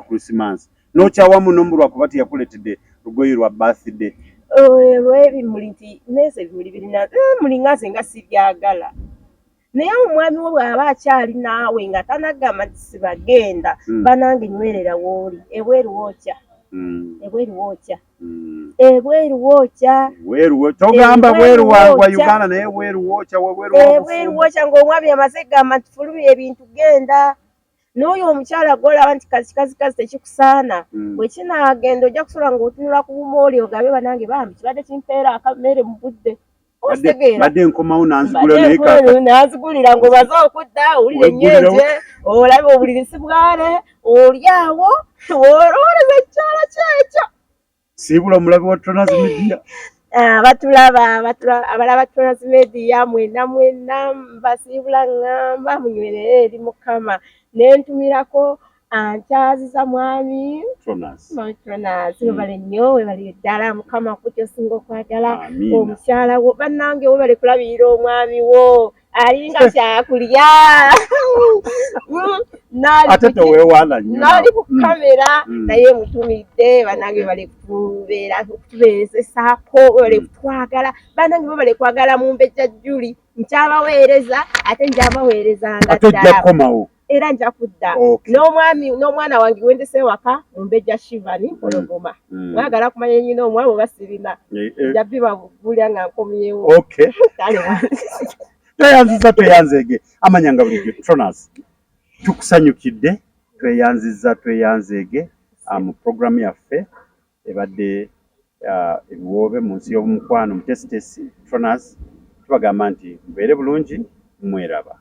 Christmas n'okyawamu n'ombu lwakuba tiyakuleetedde lugoye lwa birthday. Ebimuli nti nese ebimuli birina mulinga nze nga sibyagala naye omwami we bw'aba akyali naawe nga tanagamba nti sibagenda banange nywerera w'oli ebweru wookya togamba bweru wa Uganda naye bweru wookya ng'omwami amaze gamba nti fulumya ebintu genda n'oyo omukyala gw'olaba nti kazi tekikusaana bwe kinaagenda ojja kusula ng'otunula ku bumooli ogabe banange bambi kibadde kimpeera akamere mu budde badde nkomawo nanzigulira ng'obaze okudda owulire ennyenje olabe obulirisi bwale oli awo olowoleza ekyala kyekyo siibula omulabi wa Tronaz Media. Batulaba abalaba Tronaz Media mwena mbasiibula ngamba munywerere eri Mukama nentumirako antyaziza mwami Tronaz webale nnyo webale ddala Mukama kutyo singa okwagala omukyala wo bannange webale kulabirira omwami wo alinga kyakulya ate teweewaana nnyo nali ku kamera naye mutumidde bannange bale kutubeezesaako bale kutwagala bannange bale kwagala Mumbejja Juli nkyabaweereza ate njabaweerezanga ddala era nja kudda n'omwana wange wendese waka Mumbejja Shivani Mpologoma mwagala kumanya nnyina omwami oba sirina njabbi babulya nga nkomyewo tweyanzege amanyanga bulijjo Tronaz tukusanyukidde tweyanzege mu programu yaffe ebadde ebiwoobe mu nsi y'omukwano mutesitesi Tronaz tubagamba nti mubeere bulungi mweraba.